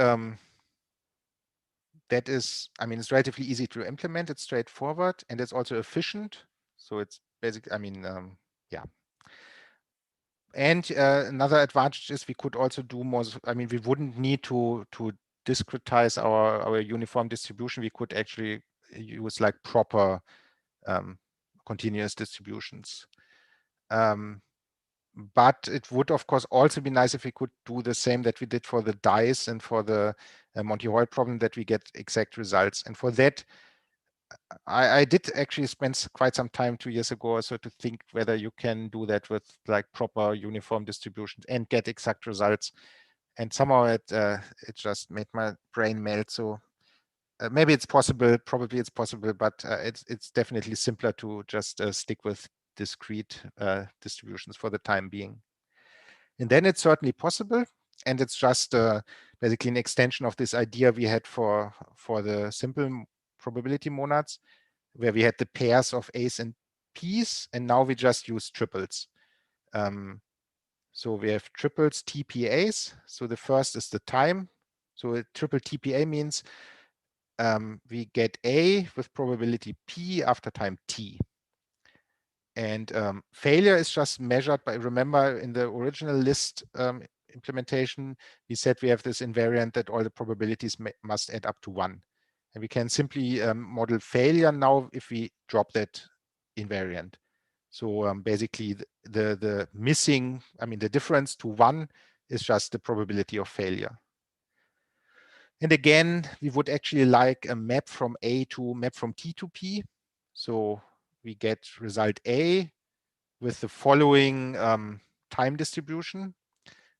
that is, I mean, it's relatively easy to implement. It's straightforward, and it's also efficient. So it's basically, I mean, yeah. And another advantage is we could also do more. I mean, we wouldn't need to discretize our uniform distribution. We could actually use like proper continuous distributions. But it would, of course, also be nice if we could do the same that we did for the dice and for the Monty Hall problem, that we get exact results. And for that, I did actually spend quite some time 2 years ago also to think whether you can do that with like proper uniform distributions and get exact results. And somehow it just made my brain melt. So maybe it's possible, probably it's possible, but it's definitely simpler to just stick with discrete distributions for the time being. And then it's certainly possible, and it's just basically an extension of this idea we had for the simple probability monads, where we had the pairs of A's and P's, and now we just use triples. So we have triples TPAs. So the first is the time. So a triple TPA means we get A with probability P after time T. And failure is just measured by, remember in the original list implementation, we said we have this invariant that all the probabilities must add up to 1. And we can simply model failure now if we drop that invariant. So basically the missing, the difference to 1 is just the probability of failure. And again, we would actually like a map from A to map from T to P. So we get result A with the following time distribution.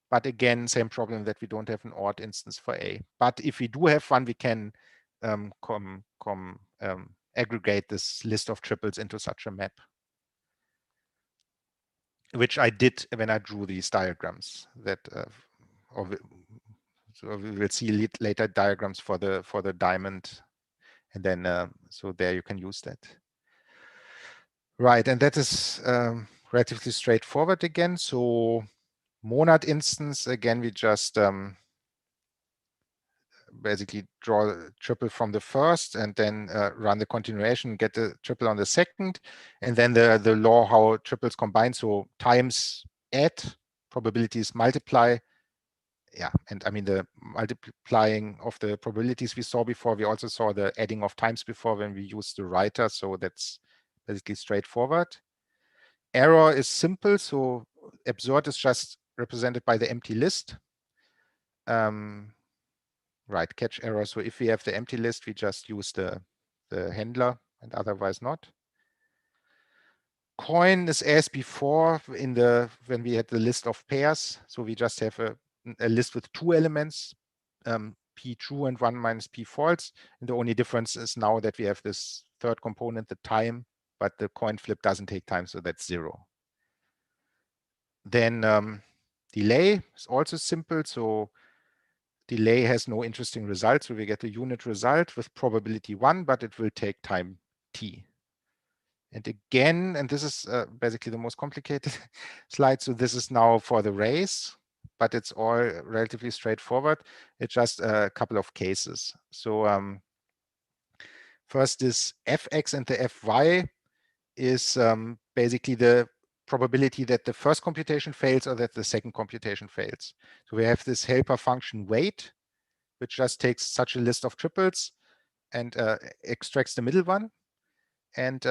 But again, same problem that we don't have an odd instance for A. But if we do have one, we can aggregate this list of triples into such a map, which I did when I drew these diagrams. So we will see later diagrams for the diamond, and then so there you can use that. Right, and that is relatively straightforward again. So monad instance, again, we just basically draw a triple from the first and then run the continuation, get the triple on the second, and then the law how triples combine. So times add, probabilities multiply. Yeah, and the multiplying of the probabilities we saw before. We also saw the adding of times before when we used the writer. So that's basically straightforward. Error is simple. So absurd is just represented by the empty list. Right, catch error. So if we have the empty list, we just use the handler and otherwise not. Coin is as before when we had the list of pairs. So we just have a list with 2 elements, P true and 1 minus P false. And the only difference is now that we have this third component, the time, but the coin flip doesn't take time, so that's 0. Then delay is also simple. So delay has no interesting result. So we get a unit result with probability 1, but it will take time t. And again, and this is basically the most complicated slide. So this is now for the race, but it's all relatively straightforward. It's just a couple of cases. So first is fx and the fy is basically the probability that the first computation fails or that the second computation fails. So we have this helper function weight, which just takes such a list of triples and extracts the middle one and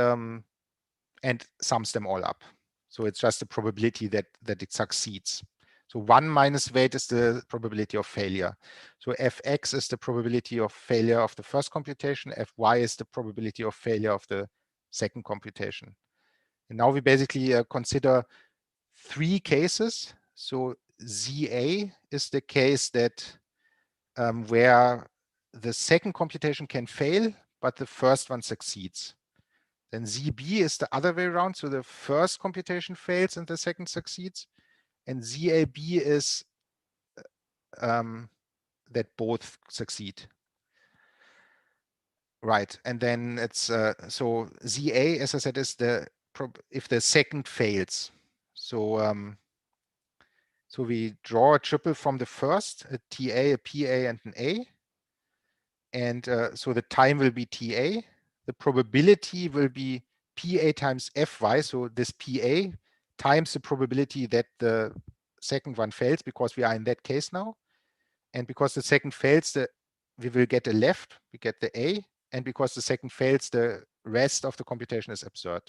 sums them all up. So it's just a probability that it succeeds. So 1 minus weight is the probability of failure. So fx is the probability of failure of the first computation. Fy is the probability of failure of the second computation. And now we basically consider 3 cases. So ZA is the case that where the second computation can fail, but the first one succeeds. Then ZB is the other way around. So the first computation fails and the second succeeds. And ZAB is that both succeed. Right. And then it's so ZA, as I said, is if the second fails. So so we draw a triple from the first, a TA, a PA, and an A. And so the time will be TA. The probability will be PA times FY. So this PA times the probability that the second one fails, because we are in that case now. And because the second fails, we will get a left, we get the A. And because the second fails, the rest of the computation is absurd.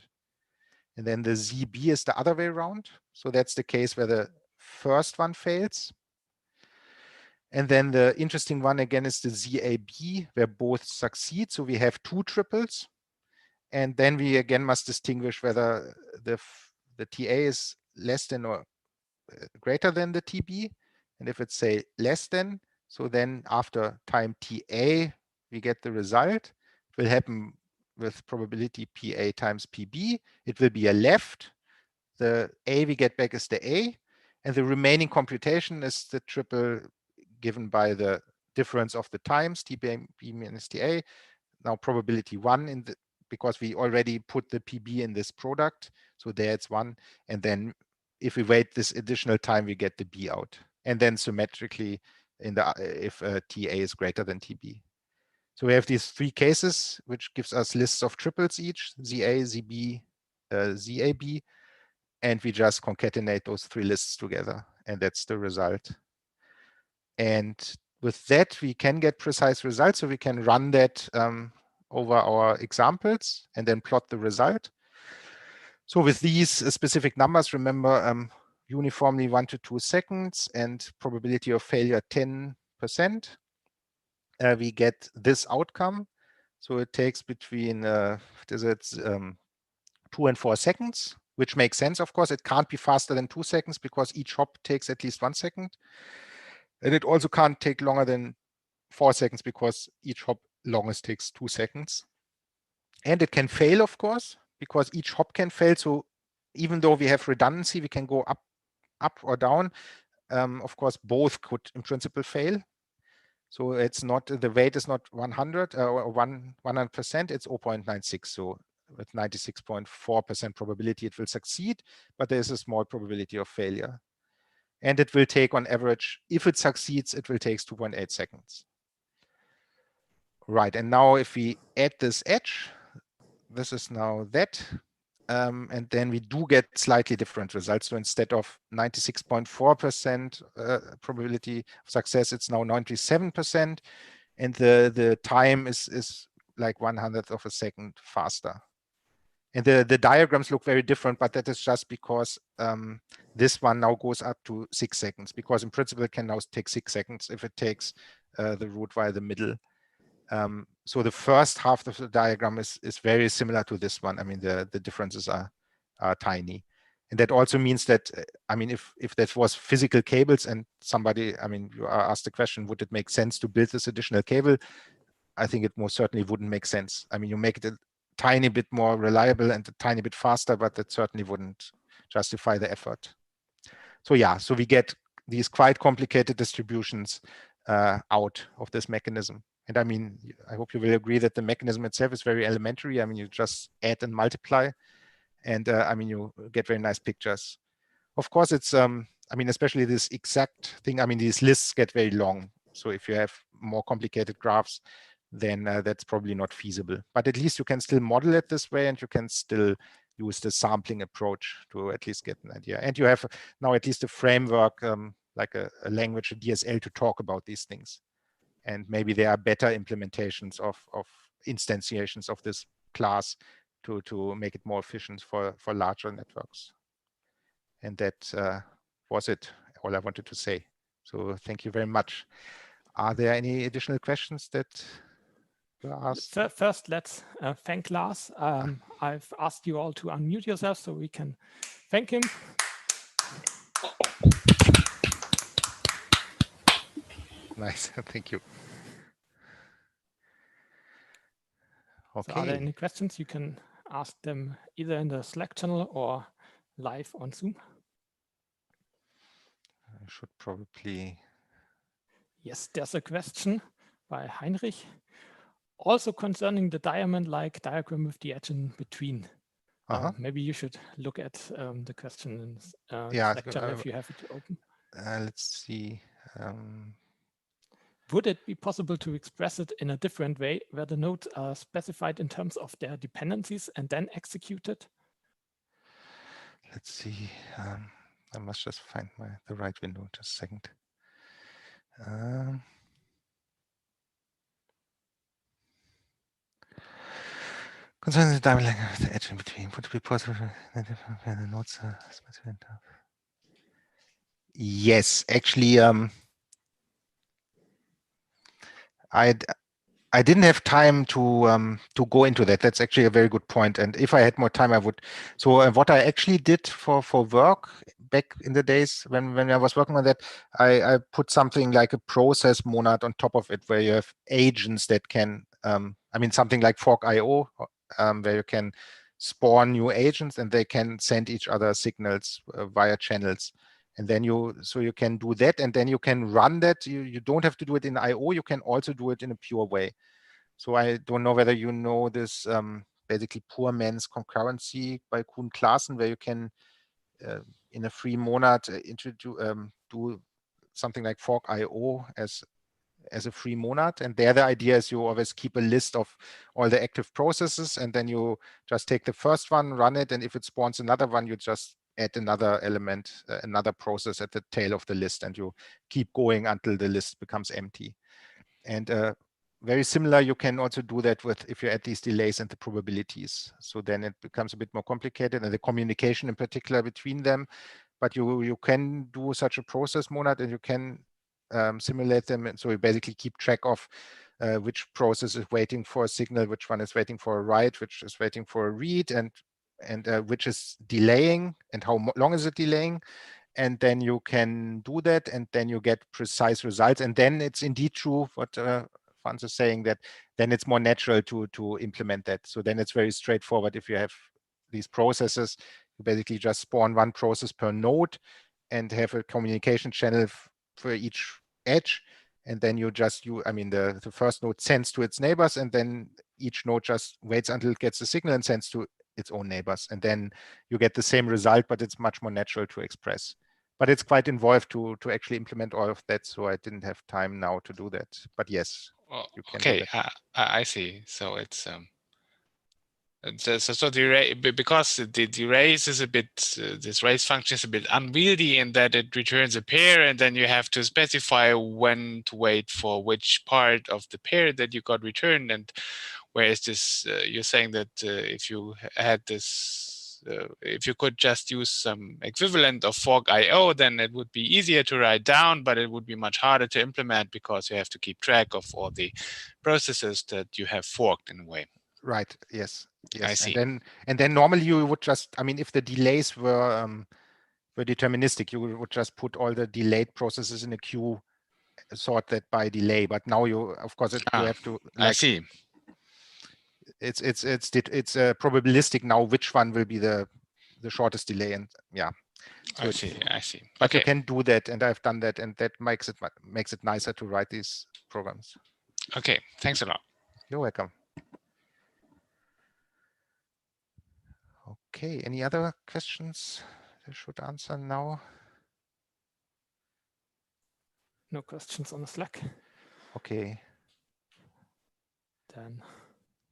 And then the ZB is the other way around. So that's the case where the first one fails. And then the interesting one again is the ZAB, where both succeed. So we have 2 triples. And then we again must distinguish whether the TA is less than or greater than the TB. And if it's say less than, so then after time TA, we get the result. It will happen with probability PA times PB. It will be a left. The A we get back is the A. And the remaining computation is the triple given by the difference of the times, TB minus TA. Now probability 1 because we already put the PB in this product. So there it's 1. And then if we wait this additional time, we get the B out. And then symmetrically if TA is greater than TB. So we have these 3 cases, which gives us lists of triples each, ZA, ZB, ZAB, and we just concatenate those three lists together, and that's the result. And with that, we can get precise results. So we can run that over our examples and then plot the result. So with these specific numbers, remember uniformly 1 to 2 seconds and probability of failure 10%, we get this outcome. So it takes between 2 and 4 seconds, which makes sense, of course. It can't be faster than 2 seconds because each hop takes at least 1 second. And it also can't take longer than 4 seconds because each hop longest takes 2 seconds. And it can fail, of course, because each hop can fail. So even though we have redundancy, we can go up or down. Of course, both could in principle fail. So it's not, the weight is not 100 or 100%, it's 0.96. So with 96.4% probability it will succeed, but there's a small probability of failure. And it will take on average, if it succeeds, it will take 2.8 seconds. Right, and now if we add this edge, this is now that, and then we do get slightly different results. So instead of 96.4% probability of success, it's now 97%, and the time is like 1/100th of a second faster. And the diagrams look very different, but that is just because this one now goes up to 6 seconds, because in principle it can now take 6 seconds if it takes the route via the middle. So the first half of the diagram is very similar to this one. I mean, the differences are tiny. And that also means that, I mean, if that was physical cables and somebody, I mean, you are asked the question, would it make sense to build this additional cable? I think it most certainly wouldn't make sense. I mean, you make it a tiny bit more reliable and a tiny bit faster, but that certainly wouldn't justify the effort. So yeah, so we get these quite complicated distributions out of this mechanism. And I mean, I hope you will agree that the mechanism itself is very elementary. I mean, you just add and multiply, and I mean, you get very nice pictures. Of course, it's, I mean, especially this exact thing, I mean, these lists get very long. So if you have more complicated graphs, then that's probably not feasible. But at least you can still model it this way, and you can still use the sampling approach to at least get an idea. And you have now at least a framework, like a language, a DSL, to talk about these things. And maybe there are better implementations of instantiations of this class to make it more efficient for larger networks. And that was it, all I wanted to say. So thank you very much. Are there any additional questions that were asked? First, let's thank Lars. I've asked you all to unmute yourself so we can thank him. Nice, thank you. Okay. So are there any questions? You can ask them either in the Slack channel or live on Zoom. I should probably. Yes, there's a question by Heinrich, also concerning the diamond-like diagram with the edge in between. Maybe you should look at the question in Slack channel if you have it open. Let's see. Would it be possible to express it in a different way, where the nodes are specified in terms of their dependencies and then executed? Let's see. I must just find the right window. Just a second. Concerning the diamond length of the edge in between, would it be possible where the nodes are specified? Yes, actually, I didn't have time to go into that. That's actually a very good point. And if I had more time, I would. So what I actually did for work back in the days when I was working on that, I put something like a process monad on top of it, where you have agents that can, I mean, something like fork.io, where you can spawn new agents and they can send each other signals via channels. And then you can do that, and then you can run that. You don't have to do it in IO. You can also do it in a pure way. So I don't know whether you know this, basically poor man's concurrency by Kuhn-Classen, where you can, in a free monad, do something like fork.io as as a free monad. And there the idea is you always keep a list of all the active processes, and then you just take the first one, run it, and if it spawns another one, you just add another element, another process at the tail of the list, and you keep going until the list becomes empty. And very similar, you can also do that with if you add these delays and the probabilities. So then it becomes a bit more complicated, and the communication in particular between them. But you can do such a process monad, and you can simulate them. And so you basically keep track of which process is waiting for a signal, which one is waiting for a write, which is waiting for a read, and which is delaying, and how long is it delaying. And then you can do that, and then you get precise results. And then it's indeed true what Franz is saying, that then it's more natural to implement that. So then it's very straightforward. If you have these processes, you basically just spawn one process per node and have a communication channel for each edge. And then you just, the first node sends to its neighbors, and then each node just waits until it gets the signal and sends to its own neighbors. And then you get the same result, but it's much more natural to express. But it's quite involved to actually implement all of that. So I didn't have time now to do that. But yes, you can do that. I see. So it's so the array, because the raise is a bit, this raise function is a bit unwieldy in that it returns a pair, and then you have to specify when to wait for which part of the pair that you got returned. And whereas this, you're saying that if you had this, if you could just use some equivalent of fork IO, then it would be easier to write down, but it would be much harder to implement because you have to keep track of all the processes that you have forked in a way. Right. Yes. Yes. I see. And then normally you would just, if the delays were deterministic, you would just put all the delayed processes in a queue, sort that by delay. But now you, of course, you have to. I see. It's probabilistic now which one will be the shortest delay, and yeah. So I see. But you can do that, and I've done that, and that makes it nicer to write these programs. Okay, thanks a lot. You're welcome. Okay, any other questions I should answer now? No questions on the Slack. Okay. Then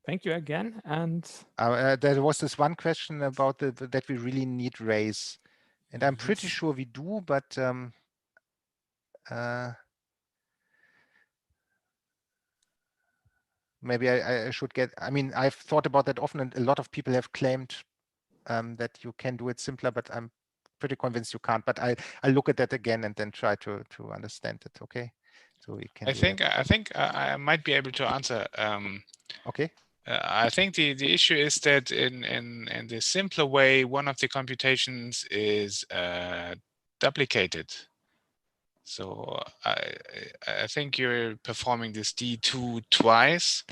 thank you again. And there was this one question about that we really need raise, and I'm pretty sure we do, but maybe I should get. I've thought about that often, and a lot of people have claimed that you can do it simpler, but I'm pretty convinced you can't. But I'll look at that again and then try to understand it. Okay, so we can. I think I might be able to answer. Okay. I think the issue is that in the simpler way, one of the computations is duplicated. So I think you're performing this D2 twice.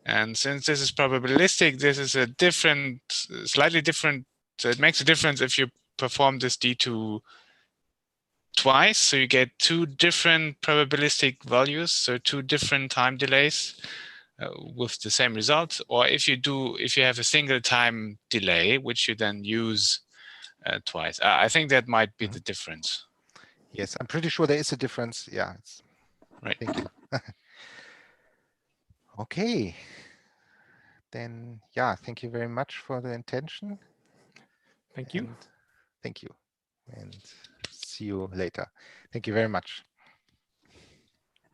And since this is probabilistic, this is a different, slightly different. So it makes a difference if you perform this D2 twice. So you get two different probabilistic values, so two different time delays with the same result. Or if you have a single time delay, which you then use twice. I think that might be the difference. Yes, I'm pretty sure there is a difference. Yeah. Right. Thank you. Okay. Then, yeah, thank you very much for the intention. Thank you. Thank you. And see you later. Thank you very much.